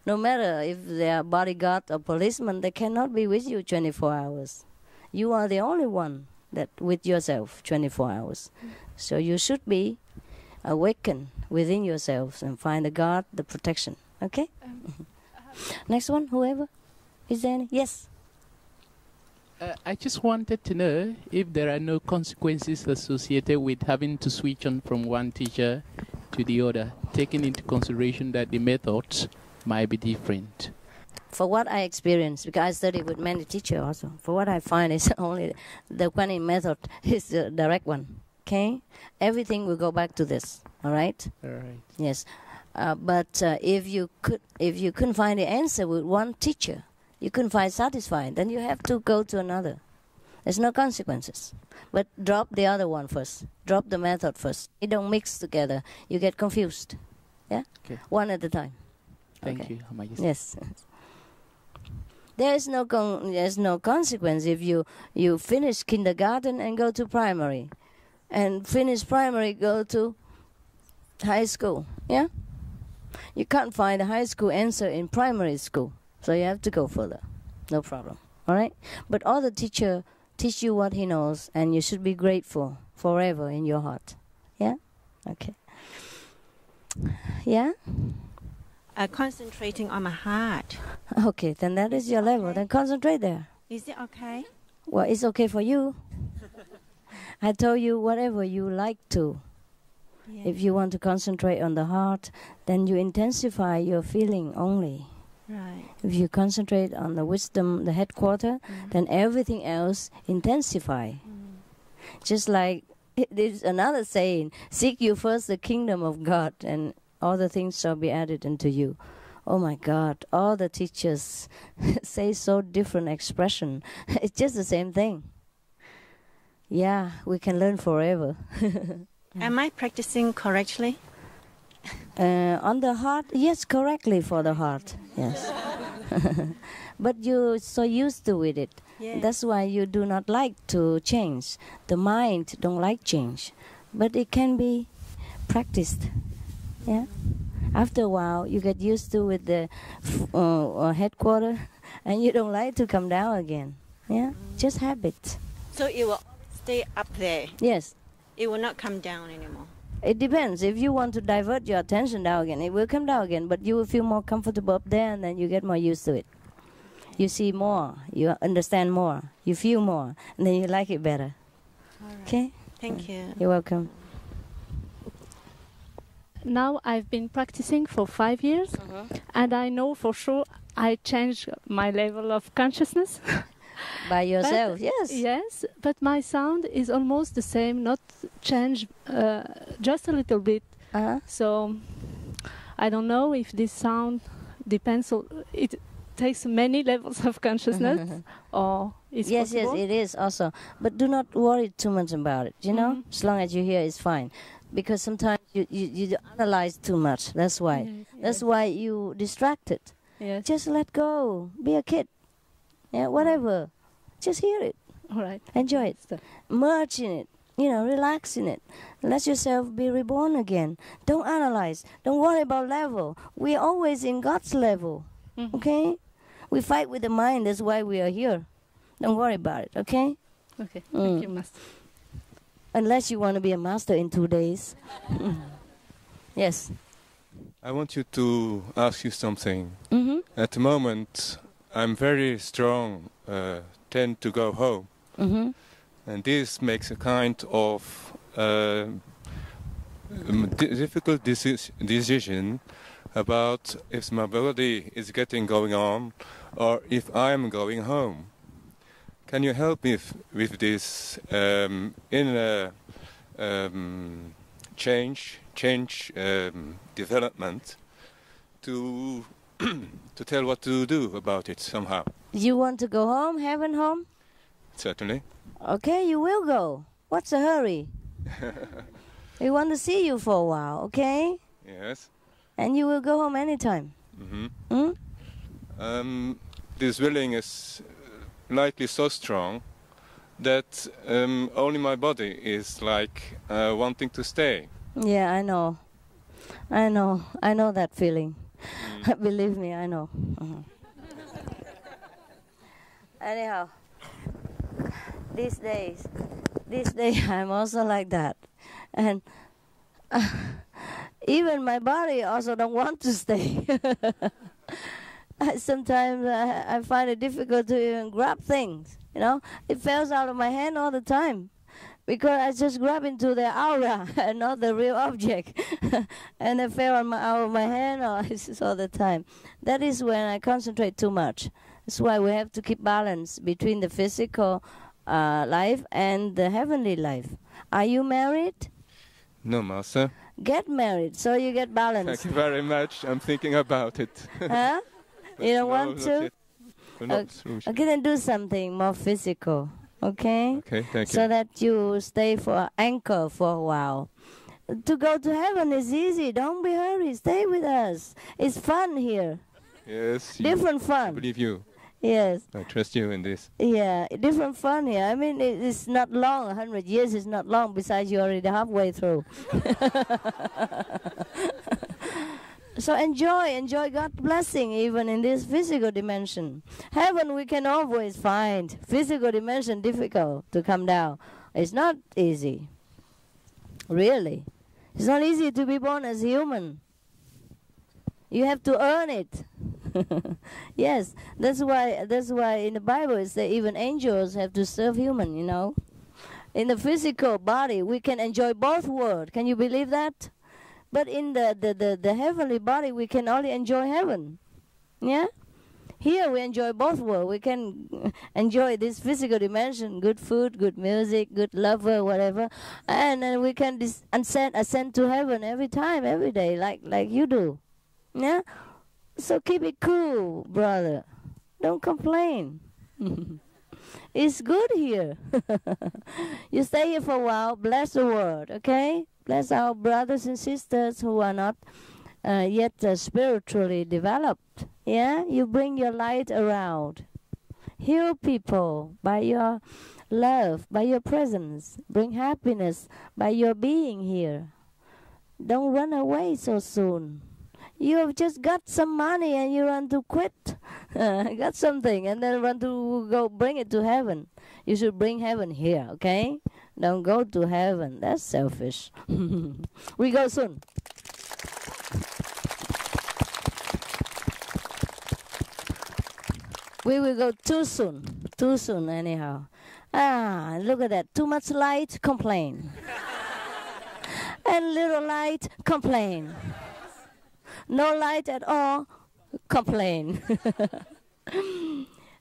No matter if they are bodyguard or policeman, they cannot be with you 24 hours. You are the only one that with yourself 24 hours. So you should be awakened within yourselves and find the God, the protection. Okay? Next one, whoever. Is there any? Yes. I just wanted to know if there are no consequences associated with having to switch on from one teacher to the other, taking into consideration that the methods might be different. For what I experience, because I study with many teachers also, for what I find is only the Kuan method is the direct one. Okay, everything will go back to this. All right. All right. Yes, but if you couldn't find the answer with one teacher, you couldn't find satisfying, then you have to go to another. There's no consequences. But drop the other one first. Drop the method first. You don't mix together. You get confused. Yeah. Okay. One at a time. Thank you. Yes. There's no consequence if you finish kindergarten and go to primary, and finish primary go to high school. Yeah. You can't find a high school answer in primary school, so you have to go further. No problem. All right. But all the teacher teach you what he knows, and you should be grateful forever in your heart. Yeah. Okay. Yeah. Concentrating on my heart. Okay, then that is your level. Then concentrate there. Is it okay? Well, it's okay for you. I told you whatever you like to. Yeah. If you want to concentrate on the heart, then you intensify your feeling only. Right. If you concentrate on the wisdom, the headquarter, then everything else intensify. Just like there's another saying, seek you first the kingdom of God, and all the things shall be added unto you. Oh my God, all the teachers say so different expression. It's just the same thing. Yeah, we can learn forever. Am I practicing correctly? On the heart, yes, correctly for the heart, yes. But you're so used to with it. Yeah. That's why you do not like to change. The mind don't like change. But it can be practiced. Yeah. After a while, you get used to with the headquarter, and you don't like to come down again. Yeah, just habit. So it will stay up there. Yes. It will not come down anymore. It depends. If you want to divert your attention down again, it will come down again. But you will feel more comfortable up there, and then you get more used to it. You see more, you understand more, you feel more, and then you like it better. All right. Okay. Thank you. You're welcome. Now I've been practicing for 5 years, and I know for sure I changed my level of consciousness. By yourself, but, yes. Yes, but my sound is almost the same, not changed, just a little bit. So I don't know if this sound depends on, it takes many levels of consciousness, or it's possible. Yes, it is also. But do not worry too much about it, you know? As long as you hear, it's fine. Because sometimes you analyze too much. That's why. That's why you distracted. Yes. Just let go. Be a kid. Yeah, whatever. Just hear it. All right. Enjoy it. Merge in it. You know, relax in it. Let yourself be reborn again. Don't analyze. Don't worry about level. We're always in God's level. Okay? We fight with the mind. That's why we are here. Don't worry about it. Okay? Okay. Thank you, Master. Unless you want to be a master in 2 days. Yes. I want you to ask you something. At the moment, I'm very strong, tend to go home. And this makes a kind of difficult decision about if my body is getting going on or if I'm going home. Can you help me with this inner change development to to tell what to do about it somehow? You want to go home, heaven home? Certainly. Okay, you will go. What's the hurry? We want to see you for a while, okay? Yes. And you will go home anytime. This willing is likely so strong that only my body is like wanting to stay. Yeah, I know. I know that feeling. Believe me, I know. Anyhow, these days I'm also like that. And even my body also don't want to stay. Sometimes I find it difficult to even grab things, you know. It falls out of my hand all the time because I just grab into the aura and not the real object. And I fell on my hand all the time. That is when I concentrate too much. That's why we have to keep balance between the physical life and the heavenly life. Are you married? No, Master. Get married so you get balance. Thank you very much. I'm thinking about it. Huh? You don't want not to? yet. Not through. Okay, then do something more physical. Okay? Okay, thank you. So that you stay for anchor for a while. To go to heaven is easy. Don't be hurried. Stay with us. It's fun here. Yes. Different fun. I believe you. Yes. I trust you in this. Yeah, different fun here. I mean, it's not long. 100 years is not long. Besides, you're already halfway through. So enjoy God's blessing even in this physical dimension. Heaven we can always find. Physical dimension difficult to come down. It's not easy. Really. It's not easy to be born as human. You have to earn it. Yes, that's why in the Bible it says even angels have to serve human, you know. In the physical body we can enjoy both worlds. Can you believe that? But in the heavenly body we can only enjoy heaven. Yeah? Here we enjoy both worlds. We can enjoy this physical dimension, good food, good music, good lover, whatever. And then we can ascend to heaven every time, every day, like you do. Yeah? So keep it cool, brother. Don't complain. It's good here. You stay here for a while. Bless the world, okay? Bless our brothers and sisters who are not yet spiritually developed. Yeah? You bring your light around. Heal people by your love, by your presence. Bring happiness by your being here. Don't run away so soon. You have just got some money and you want to quit. Got something and then want to go bring it to heaven. You should bring heaven here, okay? Don't go to heaven. That's selfish. We go soon. We will go too soon. Too soon anyhow. Ah, look at that. Too much light, complain. And little light, complain. No light at all, complain.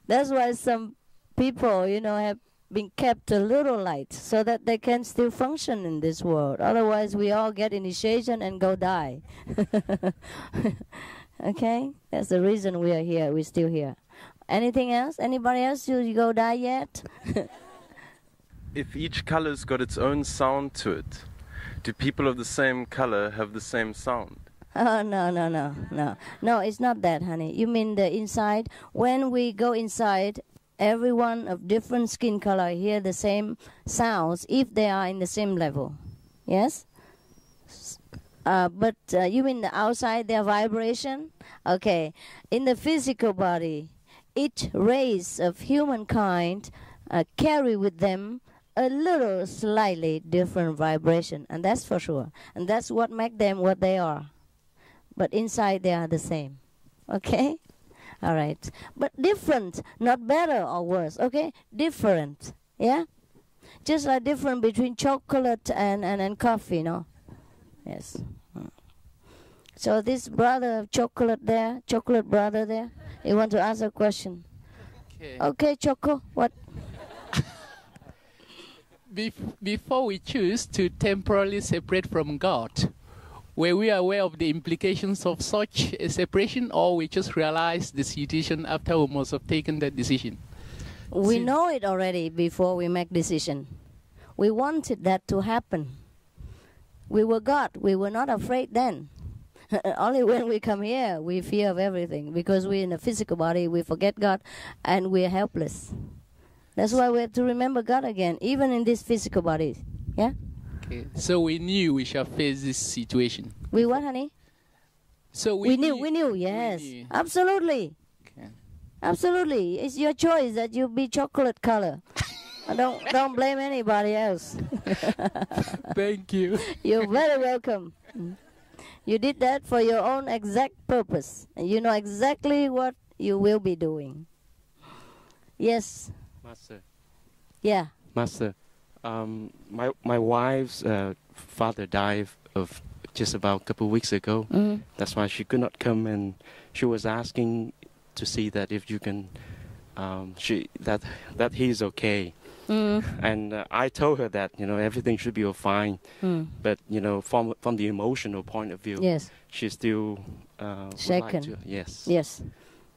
That's why some people, you know, have been kept a little light so that they can still function in this world. Otherwise, we all get initiation and go die. Okay? That's the reason we are here. We're still here. Anything else? Anybody else? You go die yet? If each color's got its own sound to it, do people of the same color have the same sound? Oh, no, it's not that, honey. You mean the inside? When we go inside, everyone of different skin color hear the same sounds if they are in the same level. Yes? But you mean the outside, their vibration? Okay. In the physical body, each race of humankind carry with them a little slightly different vibration, and that's for sure. And that's what makes them what they are. But inside they are the same. Okay? All right. But different, not better or worse. Okay? Different. Yeah? Just like different between chocolate and coffee, no? Yes. So this brother of chocolate there, chocolate brother there, you want to ask a question? Okay, Choco, what? Before we choose to temporarily separate from God, were we aware of the implications of such a separation, or we just realized the situation after we must have taken that decision? We know it already before we make decision. We wanted that to happen. We were God. We were not afraid then. Only when we come here, we fear of everything. Because we're in a physical body, we forget God, and we're helpless. That's why we have to remember God again, even in this physical body. Yeah? Okay. So we knew we shall face this situation. We what, honey? So we knew, yes. We knew. Absolutely. Okay. Absolutely. It's your choice that you be chocolate color. Don't blame anybody else. Thank you. You're very welcome. You did that for your own exact purpose. And you know exactly what you will be doing. Yes. Master. Yeah. Master, My wife's father died of just about a couple of weeks ago. That's why she could not come, and she was asking to see that if you can, that he's okay. And I told her that everything should be all fine, but from the emotional point of view, yes, she still shaken. Would like to, yes. Yes,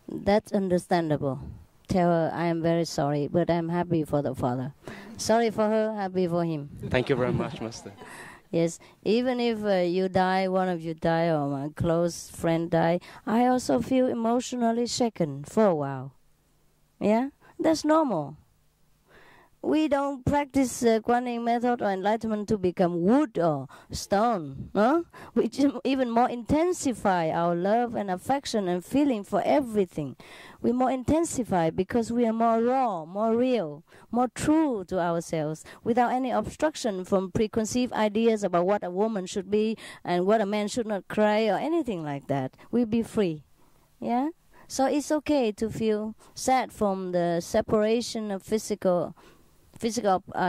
that's understandable. Tell her I am very sorry, but I'm happy for the father. Sorry for her, happy for him. Thank you very much, Master. Yes, even if you die, one of you die, or my close friend die, I also feel emotionally shaken for a while. Yeah, that's normal. We don't practice Kuan Yin method or enlightenment to become wood or stone. No? We even more intensify our love and affection and feeling for everything. We more intensify because we are more raw, more real, more true to ourselves, without any obstruction from preconceived ideas about what a woman should be and what a man should not cry or anything like that. We be free. Yeah? So it's okay to feel sad from the separation of physical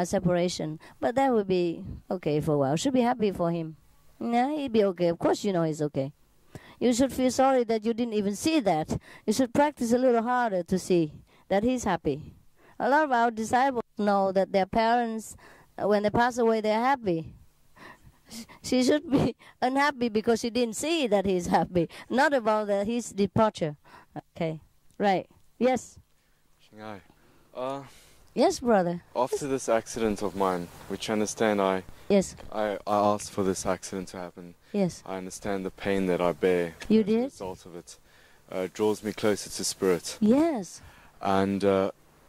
separation, but that would be okay for a while. Should be happy for him. Yeah, he'd be okay. Of course, he's okay. You should feel sorry that you didn't even see that. You should practice a little harder to see that he's happy. A lot of our disciples know that their parents, when they pass away, they're happy. She should be unhappy because she didn't see that he's happy, not about his departure. Okay, right. Yes. Shanghai. Yes, brother. After this accident of mine, which I understand I asked for this accident to happen. Yes. I understand the pain that I bear. You as did? a result of it. Draws me closer to spirit. Yes. And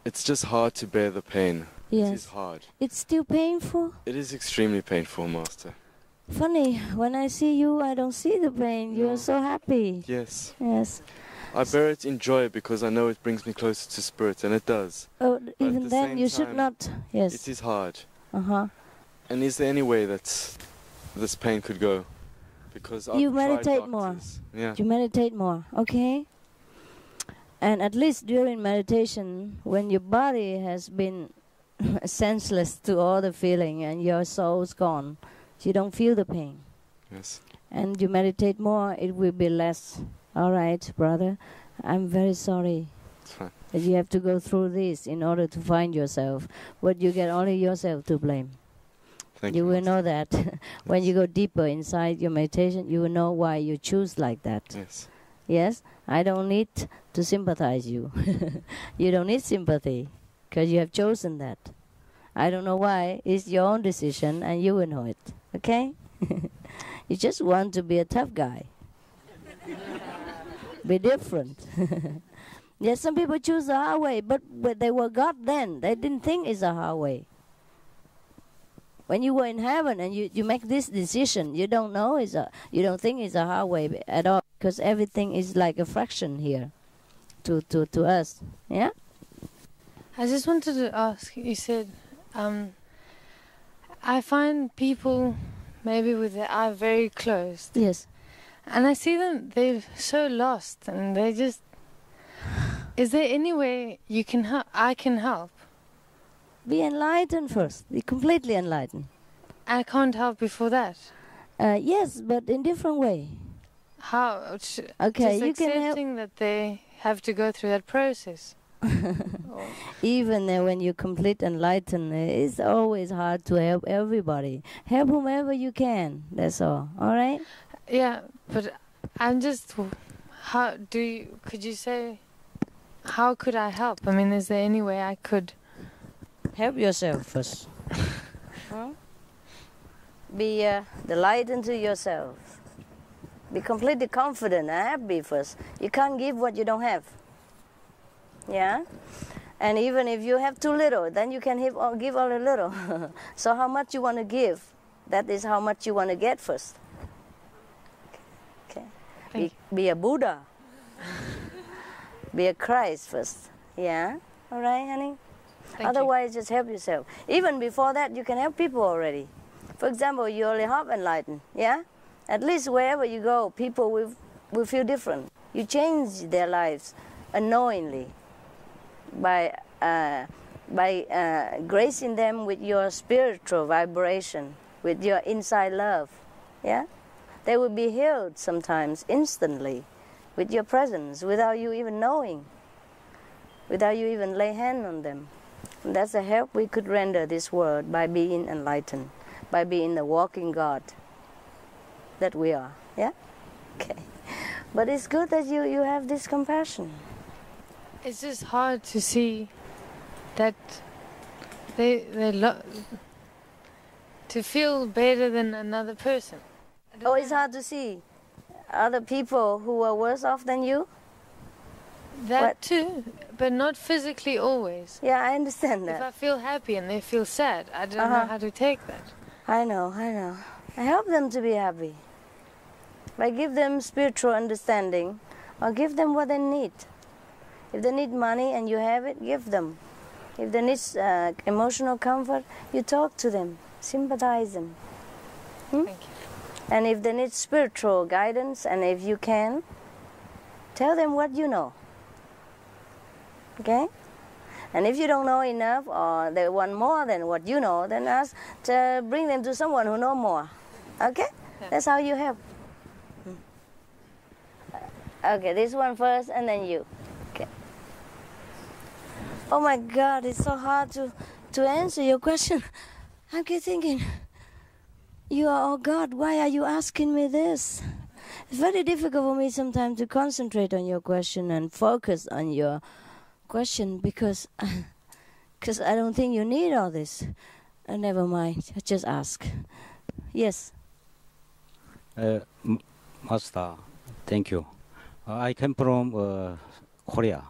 it's just hard to bear the pain. Yes. It is hard. It's still painful? It is extremely painful, Master. Funny, when I see you, I don't see the pain. You are so happy. Yes. Yes. I bear it in joy because I know it brings me closer to spirit, and it does. Oh, But even at the then, same you should time, not. Yes. It is hard. Uh-huh. And is there any way that this pain could go? Because I've You tried meditate more. doctors. Yeah. You meditate more, okay? And at least during meditation, when your body has been senseless to all the feeling and your soul's gone, you don't feel the pain. Yes. And you meditate more, it will be less. All right, brother, I'm very sorry It's fine. that you have to go through this in order to find yourself, but you get only yourself to blame. Thank you will know that when you go deeper inside your meditation, you will know why you choose like that. Yes. Yes, I don't need to sympathize you. You don't need sympathy because you have chosen that. I don't know why. It's your own decision and you will know it. Okay? You just want to be a tough guy. Be different. Yes, some people choose the hard way, but they were God then. They didn't think it's a hard way. When you were in heaven and you make this decision, you don't know you don't think it's a hard way at all, because everything is like a fraction here to us. Yeah? I just wanted to ask, you said, I find people maybe with their eye very closed. Yes. And I see them, they're so lost, and they just... Is there any way you can help? I can help? Be enlightened first. Be completely enlightened. I can't help before that? Yes, but in different way. How? Okay, just you can help. accepting that they have to go through that process. Even when you complete enlightened, it's always hard to help everybody. Help whomever you can. That's all. All right? Yeah, but I'm just... Could you say... How could I help? I mean, is there any way I could... Help yourself first. Be the light into yourself. Be completely confident and happy first. You can't give what you don't have. Yeah? And even if you have too little, then you can give only little. So how much you want to give, that is how much you want to get first. Okay. Be a Buddha. Be a Christ first. Yeah? All right, honey? Otherwise, just help yourself. Even before that, you can help people already. For example, you only half enlightened. Yeah? At least wherever you go, people will feel different. You change their lives unknowingly by by gracing them with your spiritual vibration, with your inside love. Yeah? They will be healed sometimes instantly with your presence, without you even knowing, without you even lay hand on them. And that's a help we could render this world by being enlightened, by being the walking God that we are. Yeah? Okay. But it's good that you have this compassion. It's just hard to see that to feel better than another person. Oh, it's hard to see other people who are worse off than you? That too, but not physically always. Yeah, I understand that. If I feel happy and they feel sad, I don't know how to take that. I know. I help them to be happy. I give them spiritual understanding, or give them what they need. If they need money and you have it, give them. If they need emotional comfort, you talk to them, sympathize them. Thank you. And if they need spiritual guidance, and if you can, tell them what you know. Okay? And if you don't know enough, or they want more than what you know, then ask to bring them to someone who knows more. Okay? Yeah. That's how you help. Okay, this one first, and then you. Okay. Oh my God, it's so hard to answer your question. I keep thinking, you are, oh God, why are you asking me this? It's very difficult for me sometimes to concentrate on your question and focus on your question because I don't think you need all this. Never mind, just ask. Yes. Master, thank you. I came from Korea.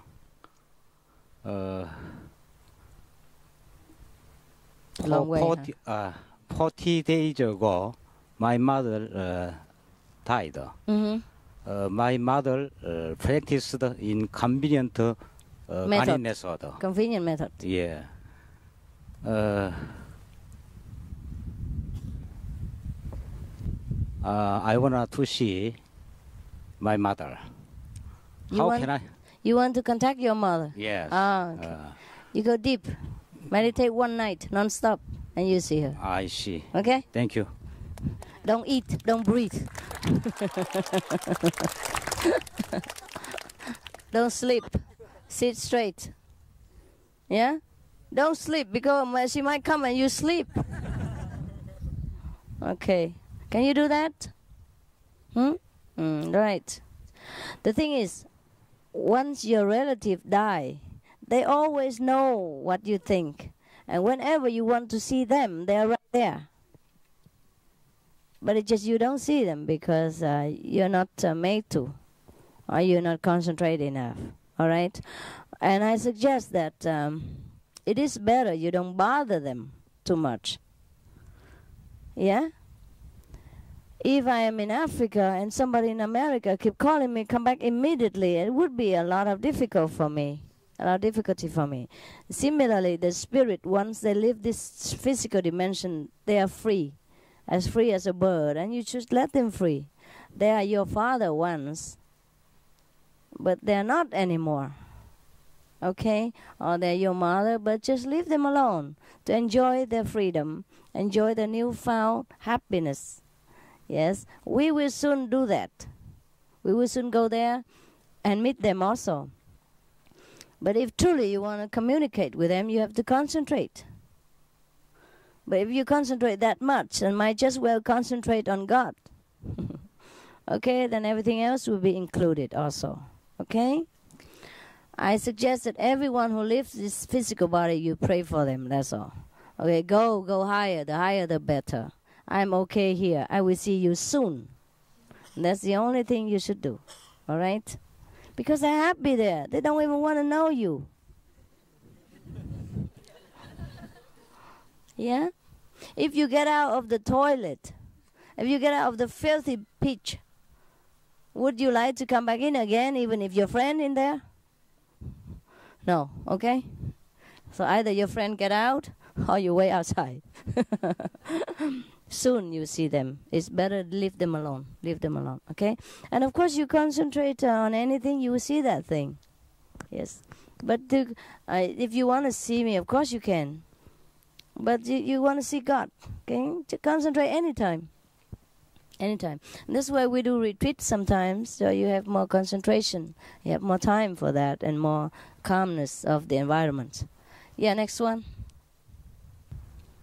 40 days ago, my mother died. My mother practiced in convenient method. Convenient method. Yeah. I want to see my mother. You want to contact your mother? Yes. Okay. You go deep. Meditate one night, non-stop, and you see her. I see. Okay? Thank you. Don't eat, don't breathe. Don't sleep. Sit straight. Yeah? Don't sleep because she might come and you sleep. Okay. Can you do that? Right. The thing is, once your relative die, they always know what you think. And whenever you want to see them, they're right there. But it's just you don't see them because you're not made to. Or you're not concentrated enough. All right? And I suggest that it is better you don't bother them too much. Yeah? If I am in Africa and somebody in America keep calling me, come back immediately, it would be a lot of difficulty for me. Similarly, the spirit, once they leave this physical dimension, they are free as a bird, and you just let them free. They are your father once, but they are not anymore. Okay? Or they're your mother, but just leave them alone to enjoy their freedom, enjoy the newfound happiness. Yes, we will soon do that. We will soon go there and meet them also. But if truly you want to communicate with them, you have to concentrate. But if you concentrate that much, then might just well concentrate on God. Okay, then everything else will be included also. Okay? I suggest that everyone who lives this physical body, you pray for them, that's all. Okay, go higher. The higher the better. I'm okay here. I will see you soon. And that's the only thing you should do. All right? Because they're happy there. They don't even want to know you. Yeah? If you get out of the toilet, if you get out of the filthy pitch, would you like to come back in again even if your friend in there? No. Okay? So either your friend get out or you wait outside. Soon you see them. It's better to leave them alone. Leave them alone, okay? And of course you concentrate on anything, you will see that thing. Yes. But if you want to see me, of course you can. But you want to see God, okay? To concentrate anytime. Anytime. And that's why we do retreats sometimes, so you have more concentration. You have more time for that and more calmness of the environment. Yeah, next one.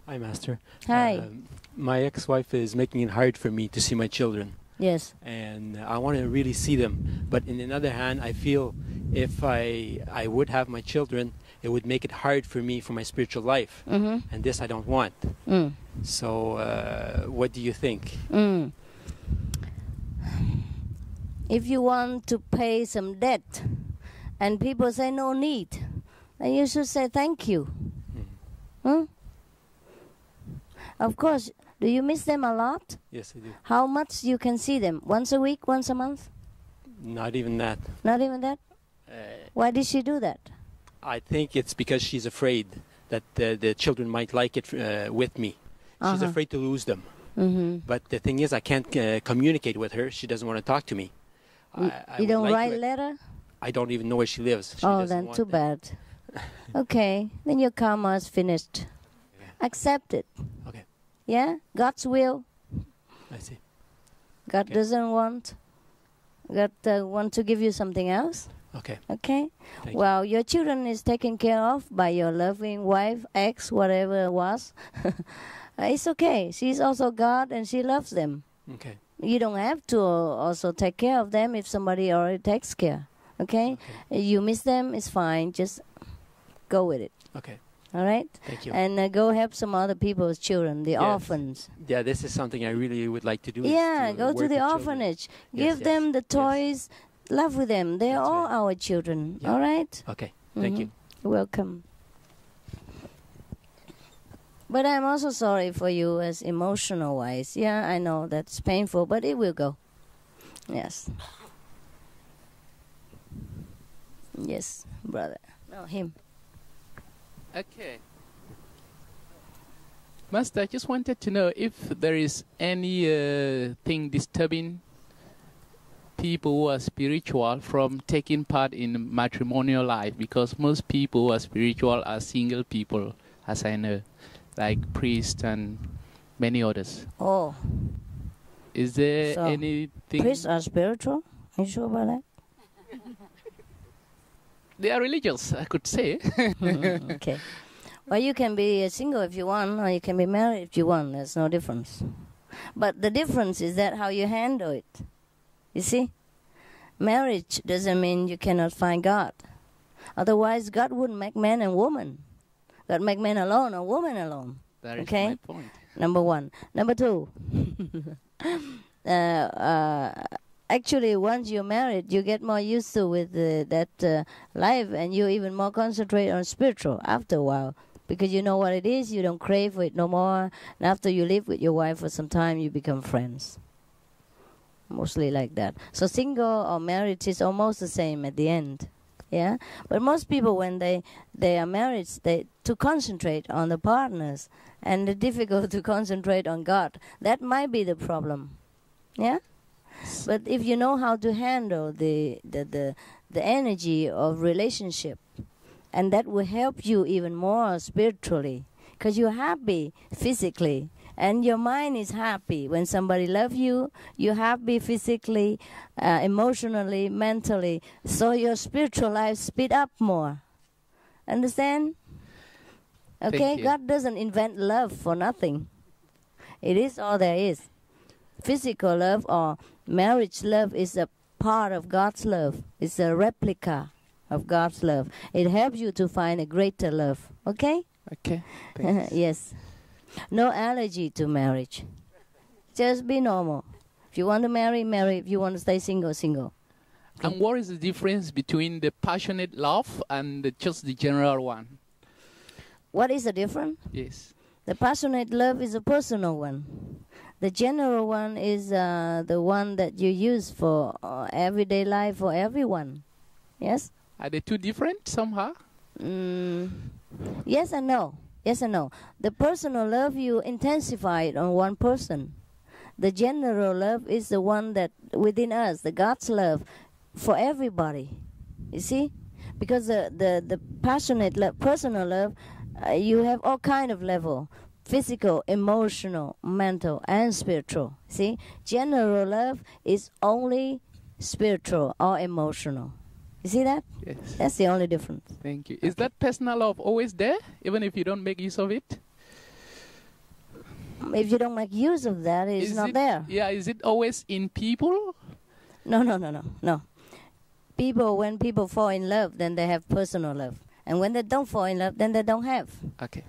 Hi, Master. Hi. My ex-wife is making it hard for me to see my children. Yes. And I want to really see them. But on the other hand, I feel if I would have my children, it would make it hard for me for my spiritual life. Mm-hmm. And this I don't want. Mm. So what do you think? Mm. If you want to pay some debt and people say no need, then you should say thank you. Hmm? Of course, do you miss them a lot? Yes, I do. How much you can see them? Once a week, once a month? Not even that. Not even that? Why did she do that? I think it's because she's afraid that the children might like it with me. She's afraid to lose them. Mm-hmm. But the thing is, I can't communicate with her. She doesn't want to talk to me. You don't write letter? I don't even know where she lives. Oh, then too bad. Okay, then your karma is finished. Accept it. Okay. Yeah? God's will. I see. God doesn't want. God want to give you something else. Okay. Okay? Well, your children is taken care of by your loving wife, ex, whatever it was. It's okay. She's also God and she loves them. Okay. You don't have to also take care of them if somebody already takes care. Okay? You miss them, it's fine. Just go with it. Okay. All right? Thank you. And go help some other people's children, the orphans. Yeah, this is something I really would like to do. Yeah, go to the orphanage. Give them the toys. Love with them. They're all our children. Yeah. All right? Okay. Thank you. Welcome. But I'm also sorry for you as emotional-wise. Yeah, I know that's painful, but it will go. Yes. Yes, brother. No, him. Okay. Master, I just wanted to know if there is any thing disturbing people who are spiritual from taking part in matrimonial life, because most people who are spiritual are single people, as I know, like priests and many others. Oh. Is there So, anything? Priests are spiritual? Are you sure about that? They are religious, I could say. Okay. Well, you can be single if you want, or you can be married if you want. There's no difference. But the difference is that how you handle it. You see? Marriage doesn't mean you cannot find God. Otherwise, God wouldn't make man and woman. God make man alone or woman alone. That is okay? my point. Number one. Number two. Actually, once you're married, you get more used to with that life, and you even more concentrate on spiritual after a while, because you know what it is. You don't crave for it no more. And after you live with your wife for some time, you become friends. Mostly like that. So single or marriage is almost the same at the end. Yeah, but most people, when they are married, they to concentrate on the partners, and it's difficult to concentrate on God. That might be the problem. Yeah. But if you know how to handle the energy of relationship, and that will help you even more spiritually, because you're happy physically, and your mind is happy. When somebody loves you, you're happy physically, emotionally, mentally. So your spiritual life speed up more. Understand? Okay? Thank you. God doesn't invent love for nothing. It is all there is. Physical love or marriage love is a part of God's love. It's a replica of God's love. It helps you to find a greater love. Okay? Okay. Thanks. Yes. No allergy to marriage. Just be normal. If you want to marry, marry. If you want to stay single, single. Okay. And what is the difference between the passionate love and just the general one? What is the difference? Yes. The passionate love is a personal one. The general one is the one that you use for everyday life for everyone. Yes? Are they two different somehow? Yes and no. Yes and no. The personal love, you intensify it on one person. The general love is the one that within us, the God's love for everybody. You see? Because the passionate love, personal love, you have all kind of level: physical, emotional, mental, and spiritual. See, general love is only spiritual or emotional. You see that? Yes. That's the only difference. Thank you. Is that personal love always there, even if you don't make use of it? If you don't make use of that, it's not there. Yeah, is it always in people? No. People, when people fall in love, then they have personal love. And when they don't fall in love, then they don't have. Okay.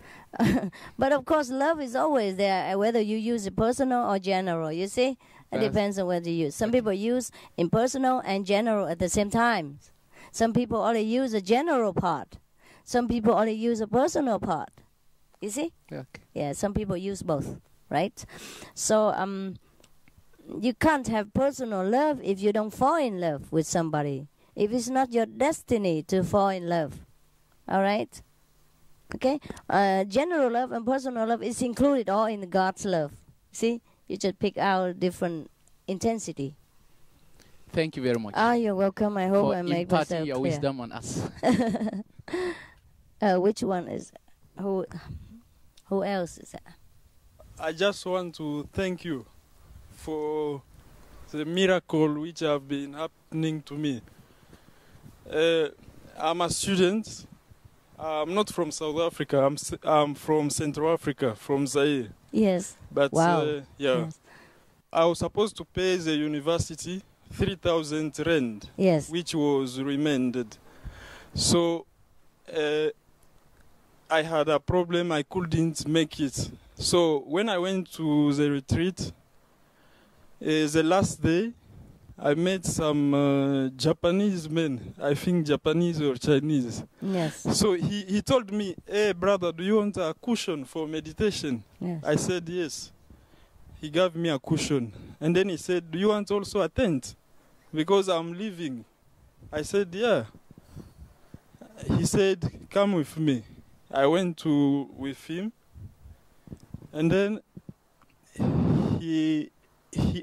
But of course, love is always there, whether you use it personal or general. You see? It depends on what you use. Some people use impersonal and general at the same time. Some people only use a general part. Some people only use a personal part. You see? Okay. Yeah, some people use both, right? So you can't have personal love if you don't fall in love with somebody. If it's not your destiny to fall in love. All right? Okay? General love and personal love is included all in God's love. See? You just pick out different intensity. Thank you very much. You're welcome. I hope I make myself imparting your clear. wisdom on us. Which one is... Who else is that? I just want to thank you for the miracle which have been happening to me. I'm a student. I'm not from South Africa. I'm from Central Africa, from Zaire. Yes. But wow. Yeah, yes. I was supposed to pay the university 3,000 rand, yes, which was remanded. So I had a problem. I couldn't make it. So when I went to the retreat, the last day, I met some Japanese men, I think Japanese or Chinese. Yes. So he told me, hey brother, do you want a cushion for meditation? Yes. I said yes. He gave me a cushion. And then he said, do you want also a tent? Because I'm leaving. I said, yeah. He said, come with me. I went with him. And then he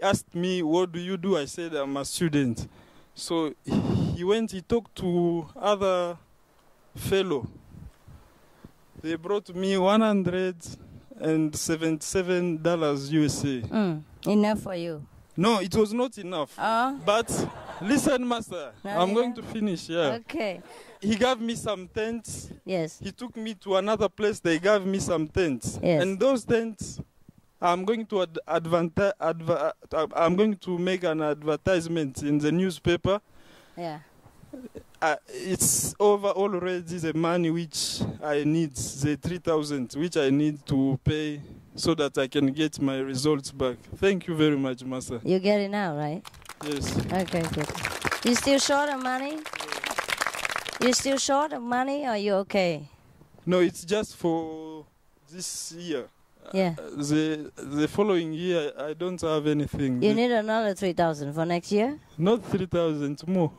asked me, what do you do? I said, I'm a student. So he talked to other fellow. They brought me $177 USA. Enough for you? No, it was not enough. But listen, Master, I'm going to finish, yeah. Okay. He gave me some tents. Yes. He took me to another place. They gave me some tents. Yes. And those tents, I'm going to make an advertisement in the newspaper. Yeah. It's over already the money which I need, the 3,000 which I need to pay so that I can get my results back. Thank you very much, Master. You get it now, right? Yes. Okay, good. You still short of money? You still short of money, or are you okay? No, it's just for this year. Yeah. The following year, I don't have anything. You need another 3,000 for next year? Not 3,000, more.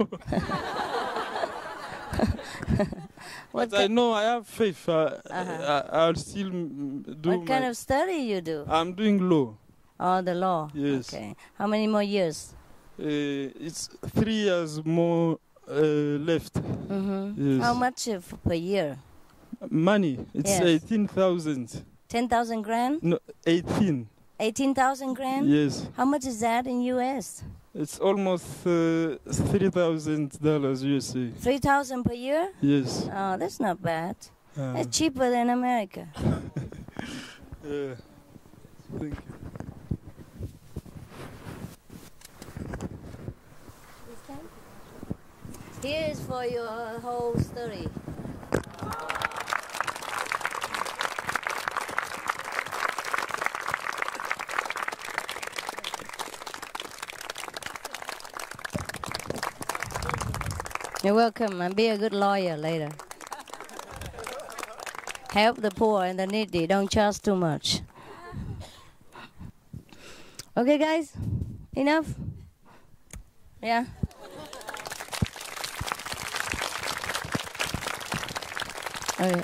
But I know I have faith. I'll still do. What kind of study you do? I'm doing law. Oh, the law. Yes. Okay. How many more years? It's 3 years more left. Mm-hmm. Yes. How much per year? Money. It's 18,000. 10,000 grand? No, 18. 18,000 grand? Yes. How much is that in US? It's almost $3,000 USA. 3,000 per year? Yes. Oh, that's not bad. That's cheaper than America. Yeah. Thank you. Here is for your whole story. You're welcome, and be a good lawyer later. Help the poor and the needy. Don't charge too much. Okay, guys? Enough? Yeah? Okay.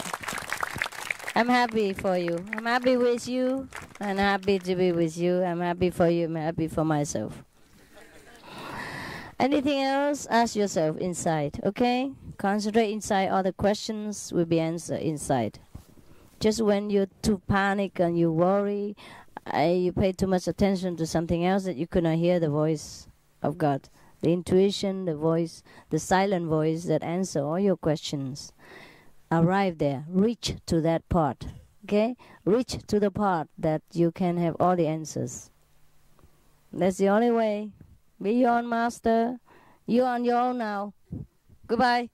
I'm happy for you. I'm happy with you. I'm happy to be with you. I'm happy for you. I'm happy for myself. Anything else? Ask yourself inside, okay? Concentrate inside. All the questions will be answered inside. Just when you're too panic and you worry, you pay too much attention to something else that you could not hear the voice of God. The intuition, the voice, the silent voice that answer all your questions. Arrive there. Reach to that part. Okay? Reach to the part that you can have all the answers. That's the only way. Be your own master. You're on your own now. Goodbye.